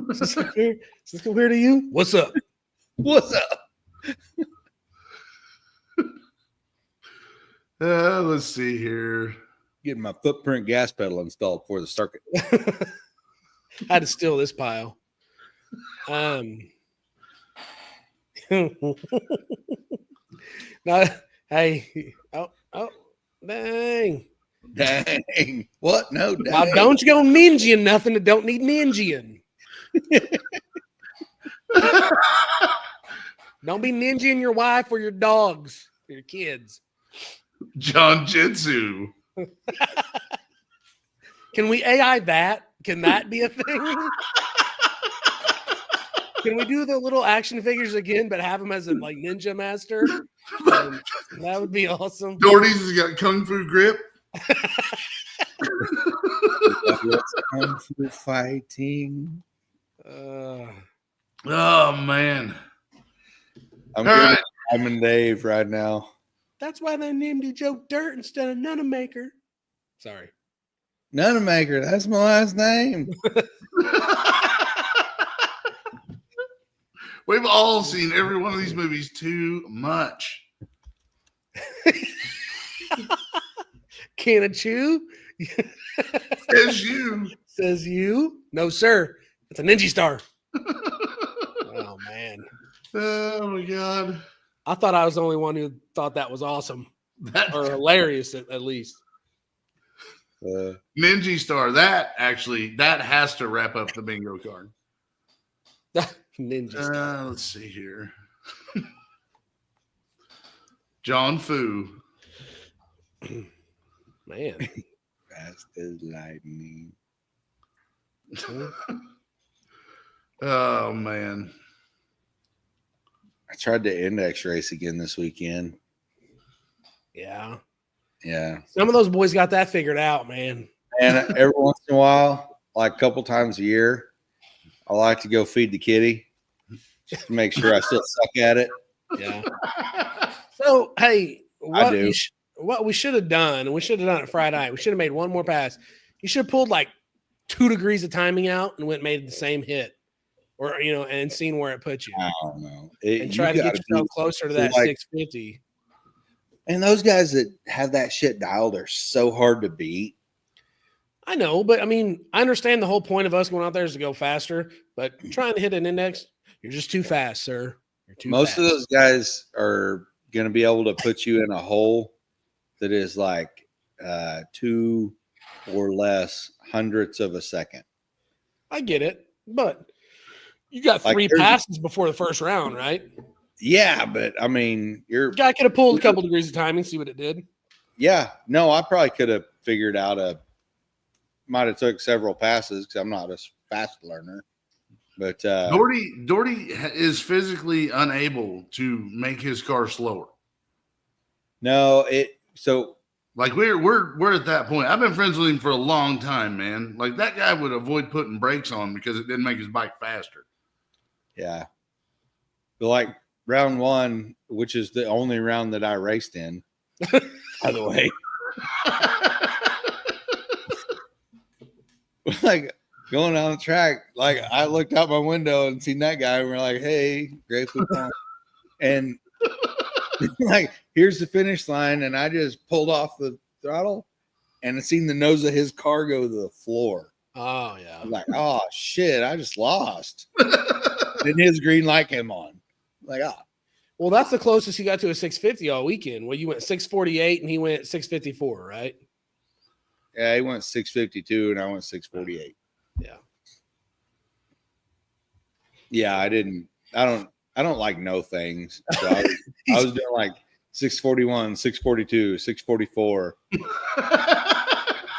Does this look weird? Does this look weird to you? What's up? What's up? Let's see here. Getting my footprint gas pedal installed for the circuit. I had to steal this pile. No, hey, oh, dang. Dang. What? No, dang. Now, don't you go ninja nothing that don't need ninja. Don't be ninjaing your wife or your dogs or your kids. John Jitsu. Can we AI that? Can that be a thing? Can we do the little action figures again, but have him as a like ninja master? That would be awesome. Dorty's has got kung fu grip. Kung fu fighting. Oh man. I'm All getting right. Diamond Dave right now. That's why they named you Joe Dirt instead of Nunamaker. Sorry. Nunamaker, that's my last name. We've all seen every one of these movies too much. Can of chew? As you. Says you. No, sir. It's a ninja star. Oh, man. Oh my God. I thought I was the only one who thought that was awesome. That Or hilarious, at least. Ninja Star, that has to wrap up the bingo card. Ninja star. Let's see here. John Fu. Man. Fast as lightning. Oh man. I tried to index race again this weekend. Yeah. Yeah. Some of those boys got that figured out, man. And every once in a while, like a couple times a year, I like to go feed the kitty just to make sure I still suck at it. Yeah. So, hey, I do. What we should have done, and we should have done it Friday night, we should have made one more pass. You should have pulled like 2 degrees of timing out and went and made the same hit. Or, and seen where it put you. I don't know. And try to get yourself closer to that 650. And those guys that have that shit dialed are so hard to beat. I know, but I mean, I understand the whole point of us going out there is to go faster, but trying to hit an index, you're just too fast, sir. You're too Most fast. of those guys are going to be able to put you in a hole that is like 2 or less hundredths of a second. I get it, but you got Like, 3 there's- passes before the first round, right? Yeah, but I mean, Guy could have pulled a couple degrees of timing, see what it did. yeah, no, I probably could have figured out might have took several passes because I'm not a fast learner. But Dorty is physically unable to make his car slower. no, Like we're at that point. I've been friends with him for a long time, man. Like that guy would avoid putting brakes on because it didn't make his bike faster. yeah. But like round 1, which is the only round that I raced in, by the way. Like going on the track, like I looked out my window and seen that guy, and we're like, "Hey, great football," and like, here's the finish line, and I just pulled off the throttle, and I seen the nose of his car go to the floor. Oh, yeah. I'm like, "Oh shit, I just lost." Then his green light came on. Like, Well, that's the closest he got to a 650 all weekend. Well, you went 648 and he went 654, right? yeah, he went 652, and I went 648. Yeah. Yeah, I don't like no things. So I was doing like 641, 642, 644.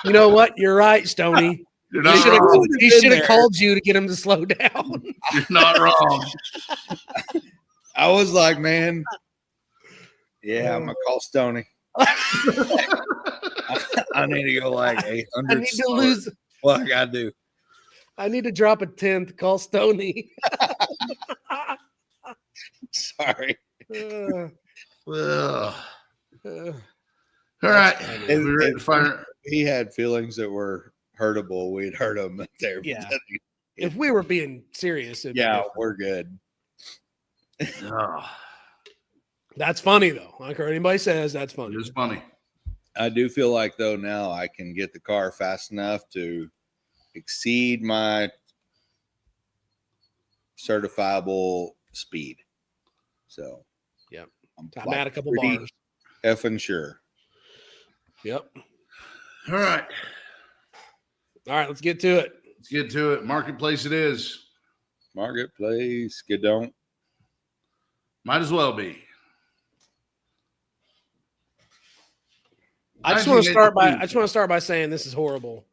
You know what? You're right, Stoney. You're not wrong. He should have called you to get him to slow down. You're not wrong. I was like, man, yeah, I'm gonna call Stoney. I need to go like 800. I need to lose. What I gotta do? I need to drop a 10th. Call Stoney. Sorry. Well, Uh, all right. If- We ready to fire? He had feelings that were hurtable. We'd hurt him there. Yeah. If we were being serious, it'd be Yeah, different. we're good. Oh, That's funny though. I don't care what anybody says, that's funny. it is funny. I do feel like though now I can get the car fast enough to exceed my certifiable speed. So, Yep. I'm I'm at a couple pretty bars. effing sure. All right. All right, let's get to it. Let's get to it. Marketplace it is. Marketplace, good don't. Might as well be. I just want to start by saying this is horrible.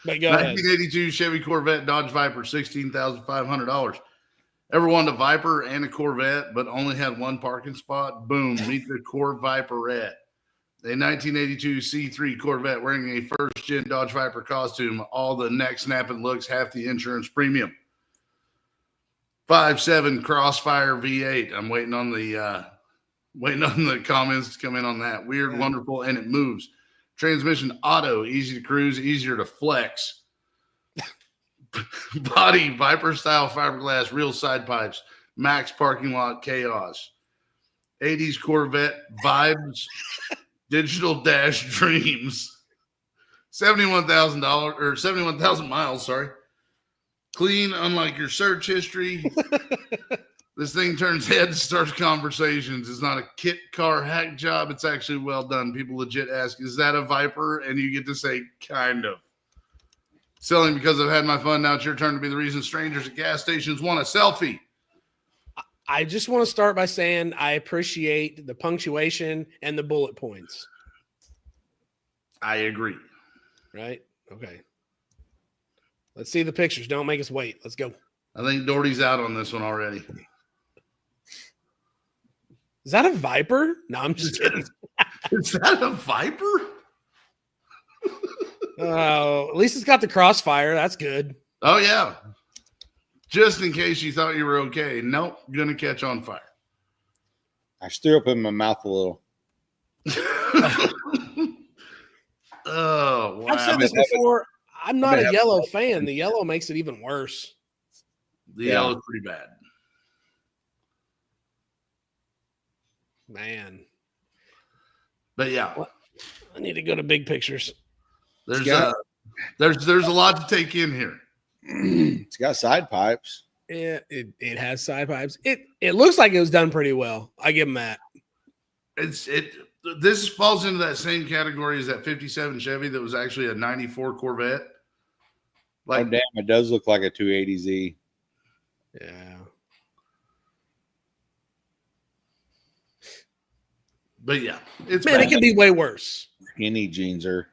But go ahead. 1982 Chevy Corvette Dodge Viper, $16,500. Ever wanted a Viper and a Corvette, but only had one parking spot? Boom, meet the Core Viperette. A 1982 C3 Corvette wearing a first-gen Dodge Viper costume, all the neck snapping looks, half the insurance premium. 5.7 Crossfire V8. I'm waiting on the comments to come in on that. Weird, wonderful, and it moves. Transmission auto, easy to cruise, easier to flex. Body, Viper style fiberglass, real side pipes, max parking lot chaos. 80s Corvette vibes, digital dash dreams. $71,000 or 71,000 miles, sorry. Clean, unlike your search history. This thing turns heads, starts conversations. It's not a kit car hack job. It's actually well done. People legit ask, is that a Viper? And you get to say, kind of. Selling because I've had my fun. Now it's your turn to be the reason strangers at gas stations want a selfie. I just want to start by saying I appreciate the punctuation and the bullet points. I agree. Right? Okay. Let's see the pictures. Don't make us wait. Let's go. I think Dorty's out on this one already. Is that a Viper? No, I'm just kidding. Is that a Viper? Oh, at least it's got the crossfire. That's good. Oh, yeah. Just in case you thought you were okay. Nope, gonna catch on fire. I stir up in my mouth a little. Oh, wow. I've said this before. I'm not a yellow fan. The yellow makes it even worse. The yellow is pretty bad. Man. But yeah. I need to go to big pictures. There's a lot to take in here. It's got side pipes. Yeah, it has side pipes. It looks like it was done pretty well. I give them that. This falls into that same category as that 57 Chevy that was actually a 94 Corvette. Oh, damn, it does look like a 280Z. Yeah. But yeah, it's man, it can be way worse. Skinny jeans are.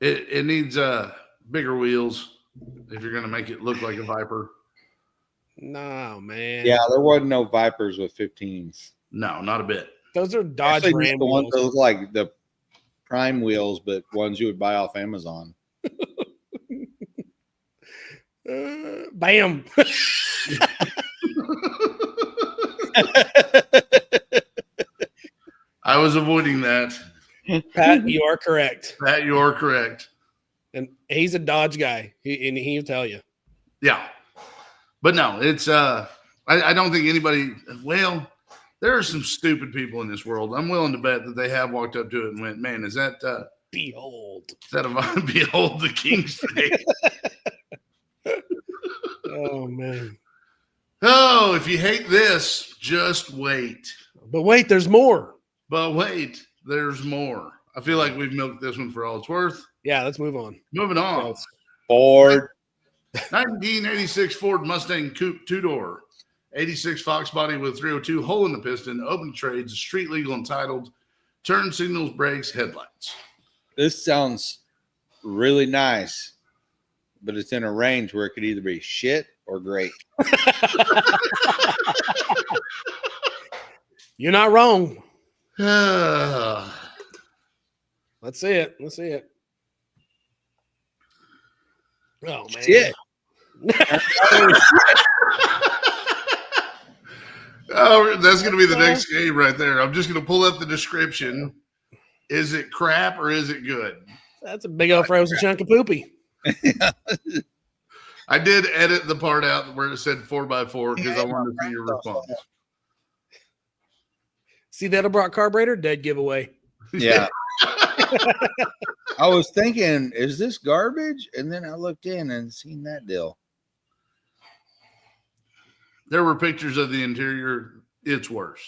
It needs bigger wheels if you're gonna make it look like a Viper. No, man. Yeah, there wasn't no Vipers with 15s. No, not a bit. Those are Dodge Actually, Ram the ones wheels. that look like the prime wheels, but ones you would buy off Amazon. Bam. I was avoiding that. Pat, you are correct. Pat, you are correct. And he's a Dodge guy. He'll tell you. Yeah. But no, it's I don't think anybody, well, there are some stupid people in this world. I'm willing to bet that they have walked up to it and went, man, is that Behold. is that a behold the king's face? Oh man. Oh, if you hate this, just wait. But wait, there's more. But wait, there's more. I feel like we've milked this one for all it's worth. Yeah, let's move on. Moving on. Ford. 1986 Ford Mustang Coupe two-door. 86 Fox body with 302 hole in the piston, open trades, street legal and titled, turn signals, brakes, headlights. This sounds really nice, but it's in a range where it could either be shit or great. You're not wrong. Oh, Let's see it. Let's see it. Oh man. Shit. oh, that's going to be the next game right there. I'm just going to pull up the description. Is it crap or is it good? That's a big old frozen chunk of poopy. I did edit the part out where it said 4x4 because I wanted to see your response. See that I brought carburetor? Dead giveaway. Yeah. I was thinking, is this garbage? And then I looked in and seen that deal. There were pictures of the interior. It's worse.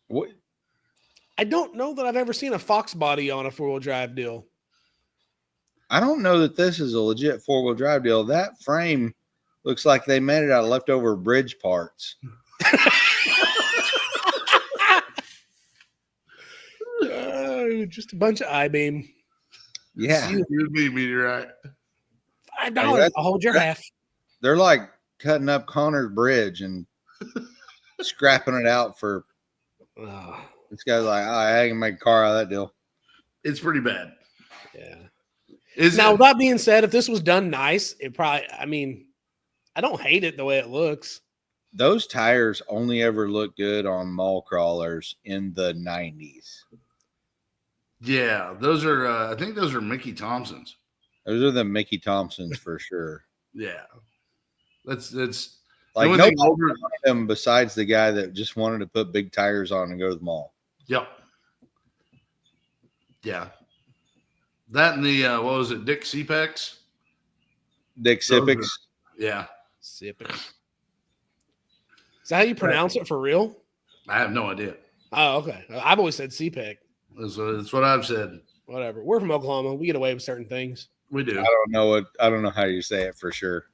What? I don't know that I've ever seen a Fox body on a 4-wheel drive deal. I don't know that this is a legit 4-wheel drive deal. That frame looks like they made it out of leftover bridge parts. Just a bunch of I-beam. Yeah. You be meteorite. $5. I'll hold your half. They're like cutting up Connor's bridge and scrapping it out for. This guy's like, oh, I can make a car out of that deal. It's pretty bad. Yeah. Now, that being said, if this was done nice, it probably, I mean, I don't hate it the way it looks. Those tires only ever look good on mall crawlers in the 90s. Yeah, those are, I think those are Mickey Thompson's. Those are the Mickey Thompsons for sure. Yeah. That's like nobody wanted them besides the guy that just wanted to put big tires on and go to the mall. Yep. Yeah. That and the, what was it, Dick Cepex? Dick Cepex. Yeah. Cepex. Is that how you pronounce it for real? I have no idea. Oh, okay. I've always said CPEC. That's what I've said. Whatever. We're from Oklahoma. We get away with certain things. We do. I don't know how you say it for sure.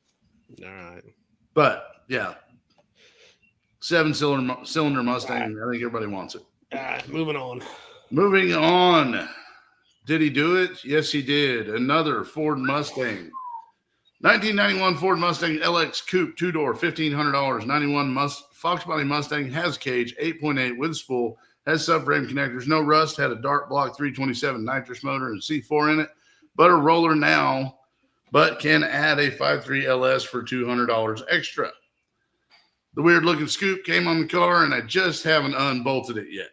All right. But yeah. 7-cylinder Mustang. I think everybody wants it. All right, moving on. Moving on. Did he do it? Yes, he did. Another Ford Mustang. 1991 Ford Mustang LX Coupe, 2-door, $1,500. 91 Fox Body Mustang has cage, 8.8 with spool, has subframe connectors, no rust, had a Dart Block 327 nitrous motor and C4 in it, but a roller now, but can add a 5.3 LS for $200 extra. The weird looking scoop came on the car and I just haven't unbolted it yet.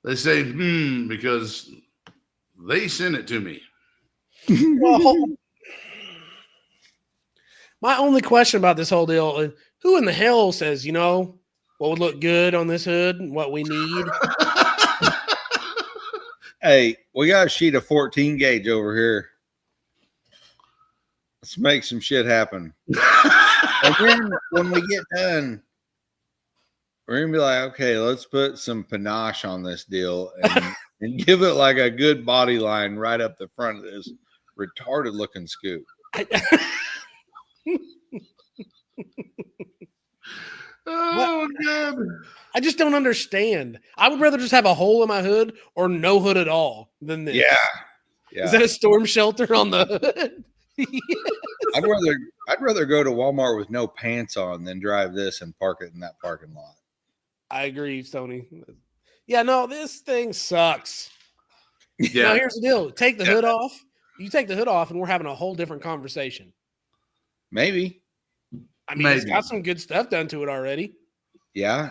They say, because they sent it to me. Well, my only question about this whole deal is who in the hell says, what would look good on this hood and what we need? Hey, we got a sheet of 14 gauge over here. Let's make some shit happen. And then when we get done, we're going to be like, okay, let's put some panache on this deal and give it like a good body line right up the front of this retarded looking scoop. Oh, God. I just don't understand. I would rather just have a hole in my hood or no hood at all than this. Yeah. Is that a storm shelter on the hood? I'd rather go to Walmart with no pants on than drive this and park it in that parking lot. I agree, Tony. Yeah, no, this thing sucks. Yeah. Now, here's the deal. Take the hood off. You take the hood off, and we're having a whole different conversation. Maybe. I mean, it's got some good stuff done to it already. Yeah.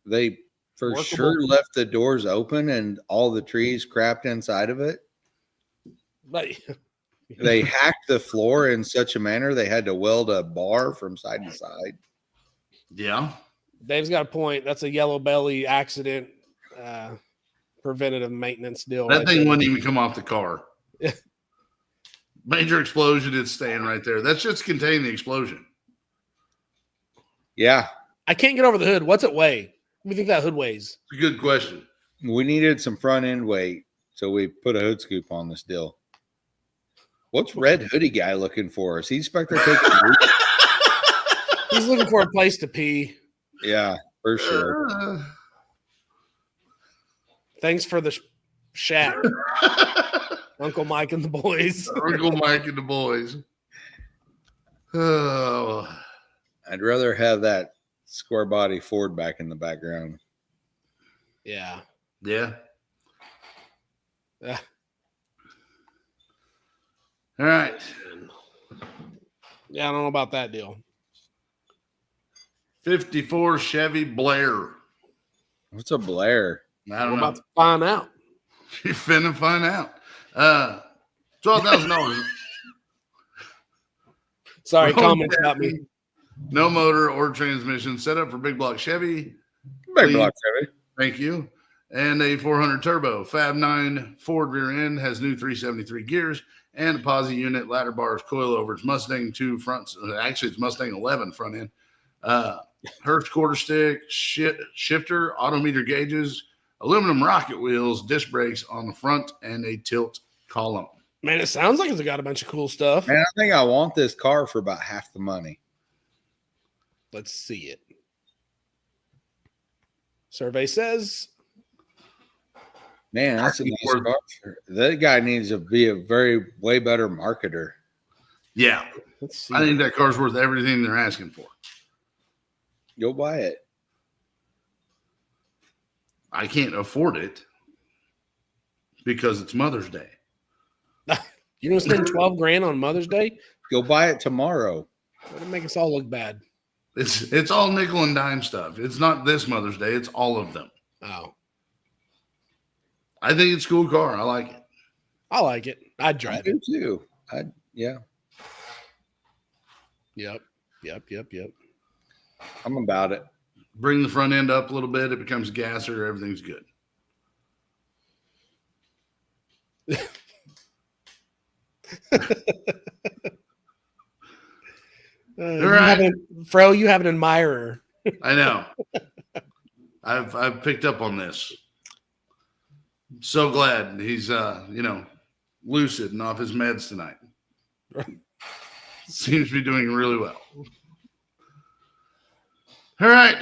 They for Workable. sure left the doors open and all the trees crapped inside of it. But They hacked the floor in such a manner they had to weld a bar from side to side. Yeah. Dave's got a point. That's a yellow belly accident preventative maintenance deal. That thing wouldn't even come off the car. Yeah. Major explosion, it's staying right there. That's just to contain the explosion. Yeah. I can't get over the hood. What's it weigh? What do you think that hood weighs? It's a good question. We needed some front end weight, so we put a hood scoop on this deal. What's Red Hoodie guy looking for? Is he expecting to take a loop? He's looking for a place to pee. Yeah, for sure. Thanks for the shack, Uncle Mike and the boys. Uncle Mike and the boys. Oh. I'd rather have that square body Ford back in the background. Yeah. Yeah. All right. Yeah, I don't know about that deal. 54 Chevy Blair. What's a Blair? I don't We're know. about to find out. You're finna find out. $12,000. Sorry, comments about me. No motor or transmission. Set up for big block Chevy. Big block Chevy. Thank you. And a 400 turbo. Fab 9 Ford rear end, has new 373 gears and a posi unit, ladder bars, coilovers, Mustang 2 fronts. Actually, it's Mustang 11 front end. Hertz quarter stick, shifter, autometer gauges, aluminum rocket wheels, disc brakes on the front, and a tilt column. Man, it sounds like it's got a bunch of cool stuff. Man, I think I want this car for about half the money. Let's see it. Survey says, Man, that's a nice car. That guy needs to be a way better marketer. Yeah. let's see. I think that car's worth everything they're asking for. Go buy it. I can't afford it because it's Mother's Day. You're going to spend 12 grand on Mother's Day? Go buy it tomorrow. That'll make us all look bad. It's all nickel and dime stuff. It's not this Mother's Day. It's all of them. Oh, I think it's a cool car. I like it. I like it. I'd I drive do it. too. Yeah, Yep. I'm about it. Bring the front end up a little bit. It becomes a gasser. Everything's good. Right. You have an admirer. I know. I've picked up on this. So glad he's lucid and off his meds tonight. Seems to be doing really well. All right.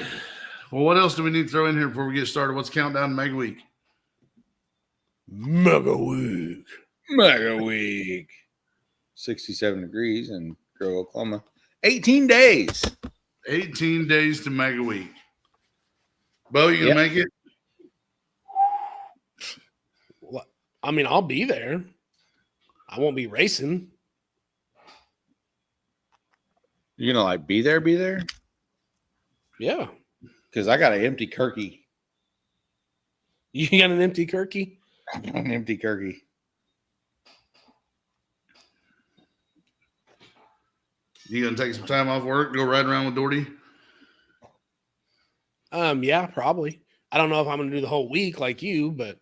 Well, what else do we need to throw in here before we get started? What's countdown to Mega Week? Mega Week. Mega Week. 67 degrees in Grove, Oklahoma. 18 days. 18 days to Mega Week. Bo, you gonna make it? Well, I mean, I'll be there. I won't be racing. You're gonna be there? Yeah. Because I got an empty Kirky. You got an empty Kirky? An empty Kirky. You gonna take some time off work, go ride around with Dorty? Yeah, probably. I don't know if I'm going to do the whole week like you, but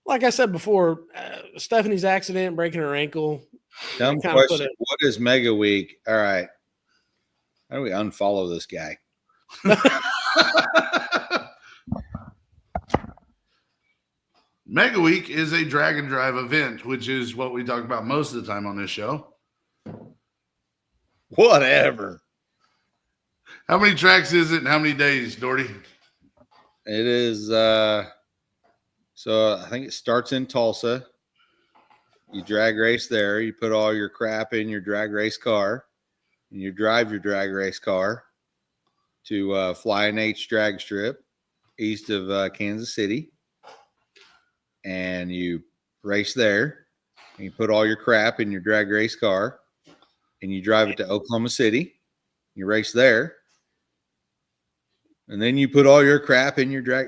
like I said before, Stephanie's accident, breaking her ankle. Dumb question. What is Mega Week? All right. How do we unfollow this guy? Mega Week is a drag and drive event, which is what we talk about most of the time on this show. Whatever. How many tracks is it and how many days, Dorty? It is so I think it starts in Tulsa. You drag race there. You put all your crap in your drag race car, and you drive your drag race car to Flying H drag strip east of Kansas City, and you race there. And you put all your crap in your drag race car, and you drive it to Oklahoma City. You race there. And then you put all your crap in your drag,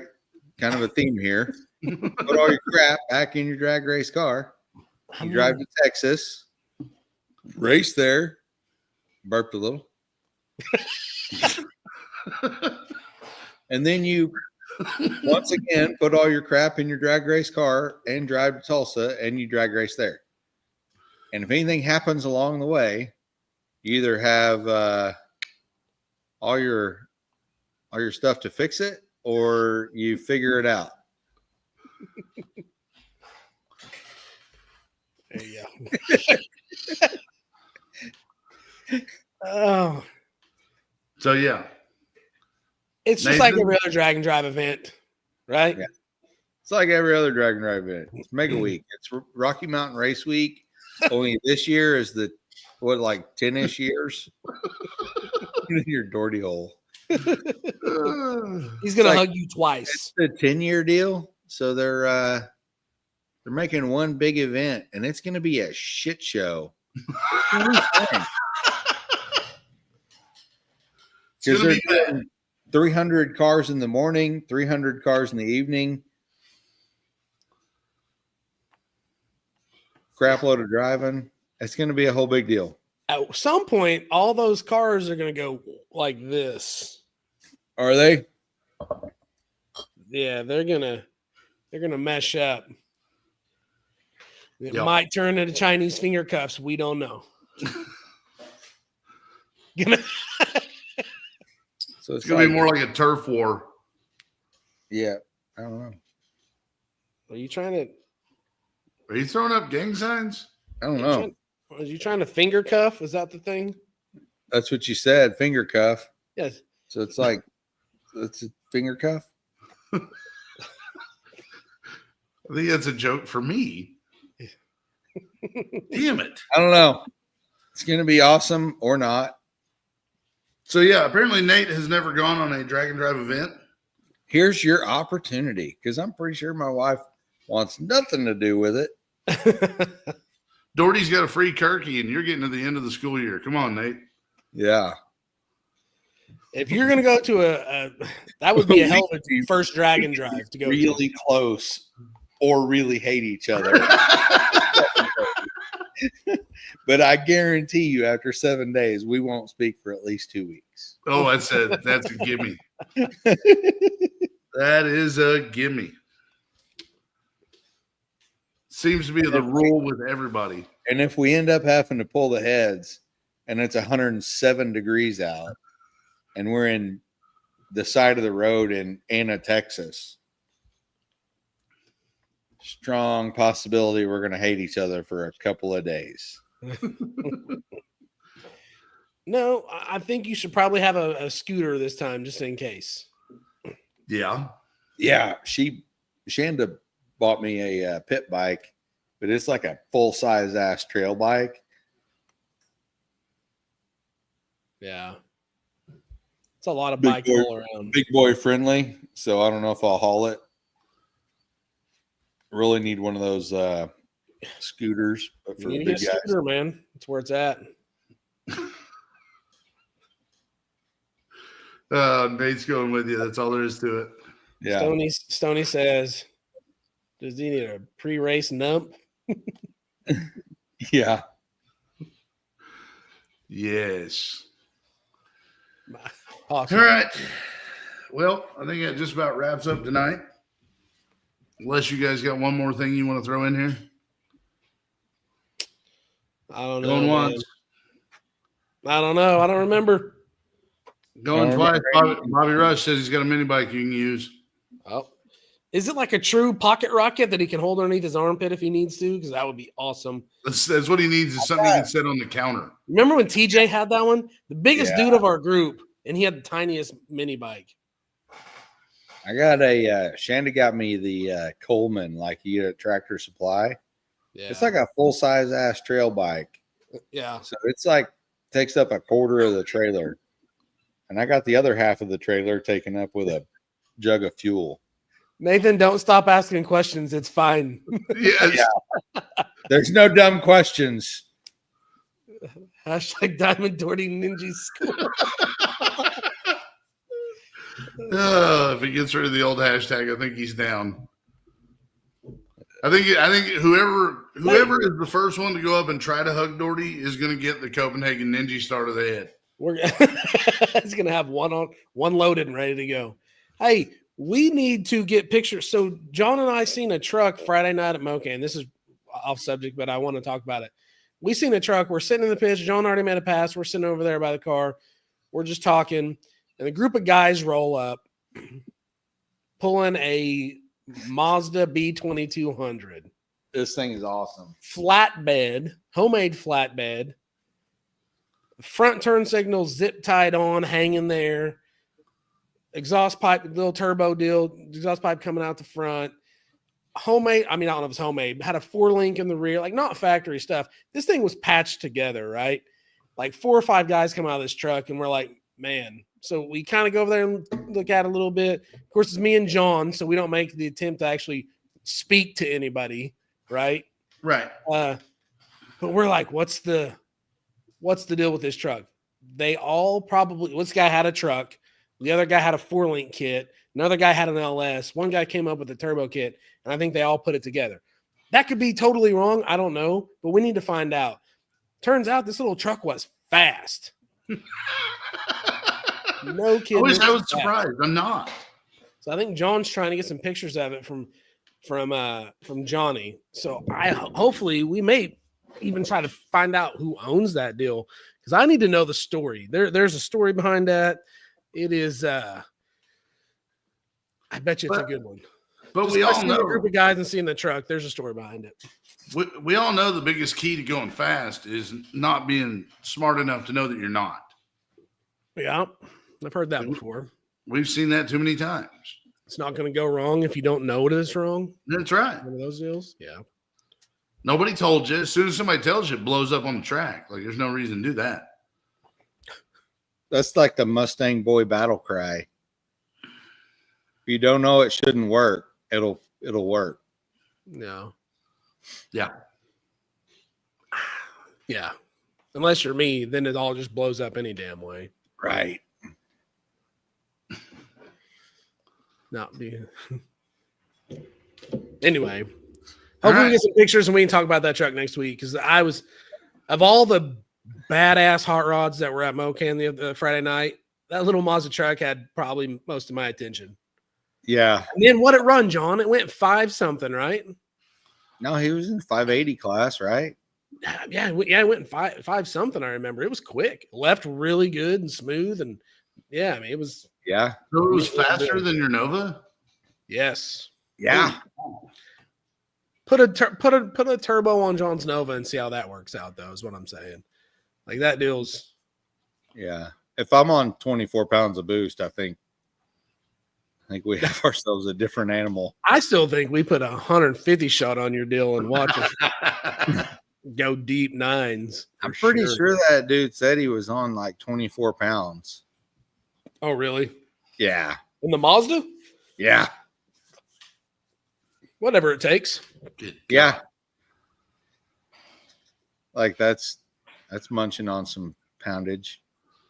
kind of a theme here. Put all your crap back in your drag race car. You drive to Texas, race there, burped a little. And then you, once again, put all your crap in your drag race car and drive to Tulsa, and you drag race there. And if anything happens along the way, you either have all your stuff to fix it, or you figure it out. There you go. Oh, So yeah, it's just like every other drag and drive event, right? Yeah. It's like every other drag and drive event. It's Mega Week. It's Rocky Mountain Race Week. Only this year is the 10-ish years. In your Dorty hole. He's gonna hug you twice. It's a 10-year deal, so they're making one big event, and it's going to be a shit show. Because gonna they're be bad. doing 300 cars in the morning, 300 cars in the evening. Crap load of driving. It's going to be a whole big deal. At some point, all those cars are going to go like this. Are they? Yeah, they're gonna mesh up. It Yep. might turn into Chinese finger cuffs. We don't know. So It's gonna be more like a turf war. Yeah, I don't know. Are you trying to? Are you throwing up gang signs? I don't know. Are you trying to finger cuff? Is that the thing? That's what you said, finger cuff. Yes. So it's like it's a finger cuff. I think that's a joke for me. Damn it. I don't know. It's going to be awesome or not. So yeah, apparently Nate has never gone on a drag and drive event. Here's your opportunity, because I'm pretty sure my wife wants nothing to do with it. Dorty's got a free turkey, and you're getting to the end of the school year. Come on, Nate. Yeah. If you're gonna go to a that would be a hell of a first drag and drive to go really close or really hate each other. But I guarantee you, after 7 days, we won't speak for at least 2 weeks. Oh, that's a gimme. That is a gimme. Seems to be the rule with everybody. And if we end up having to pull the heads and it's 107 degrees out and we're in the side of the road in Anna, Texas, strong possibility we're going to hate each other for a couple of days. No, I think you should probably have a scooter this time, just in case. Yeah. Yeah, Shanda bought me a pit bike, but it's like a full-size ass trail bike. Yeah. It's a lot of Big bike boy- all around. Big boy friendly, so I don't know if I'll haul it. Really need one of those scooters, but for You big need to get a guys. scooter, man. That's where it's at. Nate's going with you. That's all there is to it. Yeah, Stoney says, does he need a pre-race nump? yeah. Yes. Awesome. All right. Well, I think that just about wraps up tonight. Unless you guys got one more thing you want to throw in here. I don't know. Going man. once. I don't know. I don't remember. Going twice. Bobby Rush says he's got a mini bike you can use. Oh, is it like a true pocket rocket that he can hold underneath his armpit if he needs to? Because that would be awesome. That's what he needs is something he can set on the counter. Remember when TJ had that one? The biggest Yeah. dude of our group, and he had the tiniest mini bike. I got Shanda got me the Coleman, like you get at Tractor Supply. Yeah, It's like a full-size ass trail bike. yeah. So it's like takes up a quarter of the trailer. And I got the other half of the trailer taken up with a jug of fuel. Nathan, don't stop asking questions. It's fine. Yes. Yeah. There's no dumb questions. Hashtag Diamond Dorty Ninja School. If he gets rid of the old hashtag, I think he's down. I think whoever is the first one to go up and try to hug Dorty is going to get the Copenhagen Ninja start of the head. It's gonna have one loaded and ready to go. Hey, we need to get pictures. So John and I seen a truck Friday night at Mocan. This is off subject, but I want to talk about it. We seen a truck. We're sitting in the pitch. John already made a pass. We're sitting over there by the car. We're just talking, and a group of guys roll up, pulling a Mazda B2200. This thing is awesome. Flatbed, homemade flatbed. Front turn signal zip tied on, hanging there. Exhaust pipe, little turbo deal. Exhaust pipe coming out the front. Homemade. I mean, I don't know if it's homemade. Had a 4-link in the rear, like not factory stuff. This thing was patched together, right? Like 4 or 5 guys come out of this truck, and we're like, man. So we kind of go over there and look at it a little bit. Of course, it's me and John, so we don't make the attempt to actually speak to anybody, right? Right. But we're like, what's the deal with this truck? they all probably, this guy had a truck, the other guy had a 4-link kit, another guy had an LS, one guy came up with a turbo kit, and I think they all put it together. That could be totally wrong. I don't know, but we need to find out. Turns out this little truck was fast. No kidding. I wish I was surprised. I'm not. So I think John's trying to get some pictures of it from Johnny. So hopefully we may even try to find out who owns that deal, because I need to know the story. There's a story behind that. It is I bet you it's a good one. But Just we by all seeing know a group of guys and seeing the truck, there's a story behind it. we all know the biggest key to going fast is not being smart enough to know that you're not. Yeah, I've heard that before. We've seen that too many times. It's not going to go wrong if you don't know it is wrong. That's right. One of those deals. Yeah. Nobody told you. As soon as somebody tells you, it blows up on the track. Like, there's no reason to do that. That's like the Mustang boy battle cry. If you don't know it shouldn't work, it'll work. No. Yeah. Yeah. Unless you're me, then it all just blows up any damn way. Right. Not be. Anyway, hopefully we get some pictures and we can talk about that truck next week, because I was, of all the badass hot rods that were at Mocan the Friday night, that little Mazda truck had probably most of my attention. Yeah. And then what it run, John? It went 5 something, right? No, he was in 580 class, right? Yeah, it went 5 something. I remember it was quick, left really good and smooth, and yeah, I mean it was. Yeah. So it was faster than your Nova? Yes. Yeah. Put a turbo on John's Nova and see how that works out, though, is what I'm saying. Like, that deal's. Yeah. If I'm on 24 pounds of boost, I think we have ourselves a different animal. I still think we put 150 shot on your deal and watch it go deep 9s. I'm pretty sure that dude said he was on like 24 pounds. Oh, really? Yeah. In the Mazda? Yeah. Whatever it takes. Yeah. Like that's munching on some poundage.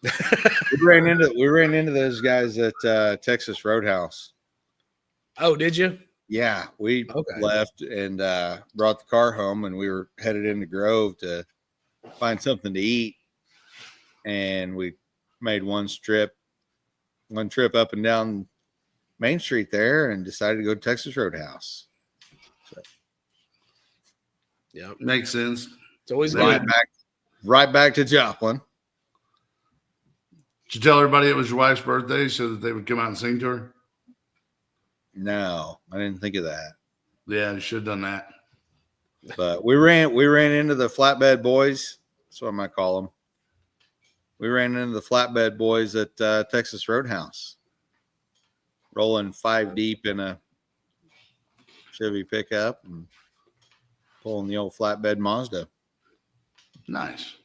we ran into those guys at Texas Roadhouse. Oh, did you? Yeah, we left and brought the car home, and we were headed into Grove to find something to eat. And we made one trip up and down Main Street there, and decided to go to Texas Roadhouse. So, yeah, makes sense. It's always right good. Right back to Joplin. Did you tell everybody it was your wife's birthday so that they would come out and sing to her? No, I didn't think of that. Yeah, you should have done that. But we ran into the flatbed boys. That's what I might call them. We ran into the flatbed boys at Texas Roadhouse, rolling 5 deep in a Chevy pickup and pulling the old flatbed Mazda. Nice.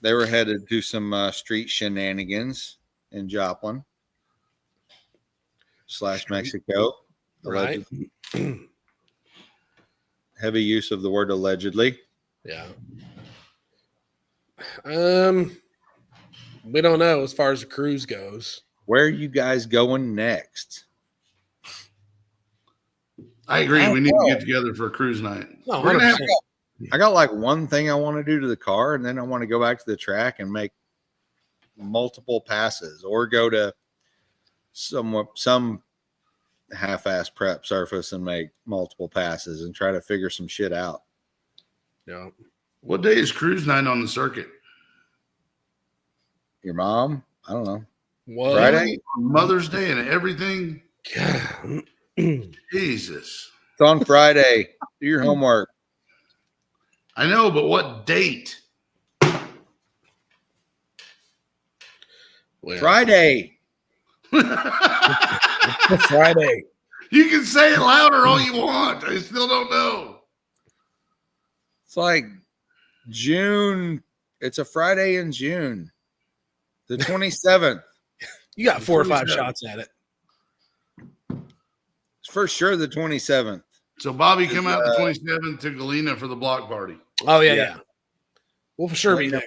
They were headed to some street shenanigans in Joplin / Mexico. Right. Heavy use of the word allegedly. Yeah. We don't know as far as the cruise goes. Where are you guys going next? I agree. We need to get together for a cruise night. No, We're gonna have, I got like one thing I want to do to the car, and then I want to go back to the track and make multiple passes, or go to some half-ass prep surface and make multiple passes and try to figure some shit out. Yeah. what day is cruise night on the circuit? Your mom? I don't know. What? Friday? Mother's Day and everything? God. Jesus. It's on Friday. Do your homework. I know, but what date? Well, Friday. Friday. You can say it louder all you want. I still don't know. It's like June. It's a Friday in June. The 27th. You got 4 or 5 shots at it. It's for sure the 27th. So Bobby come out the 27th to Galena for the block party. Oh, yeah. We'll for sure be there.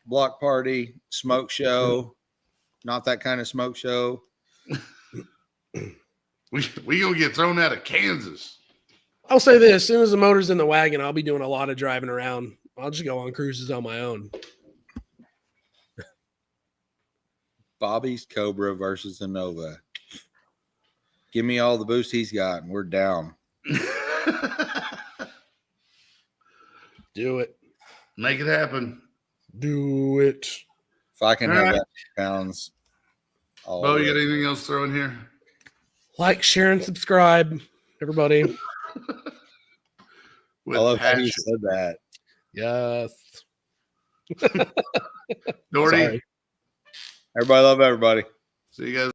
block party, smoke show, not that kind of smoke show. We gonna get thrown out of Kansas. I'll say this: as soon as the motor's in the wagon, I'll be doing a lot of driving around. I'll just go on cruises on my own. Bobby's Cobra versus the Nova. Give me all the boost he's got, and we're down. Do it. Make it happen. Do it. If I can All have right. that pounds. Bo, you got anything else to throw in here? Like, share, and subscribe, everybody. With I love how you passion. said that. Yes. Dorty, Sorry. Everybody love everybody. see you guys.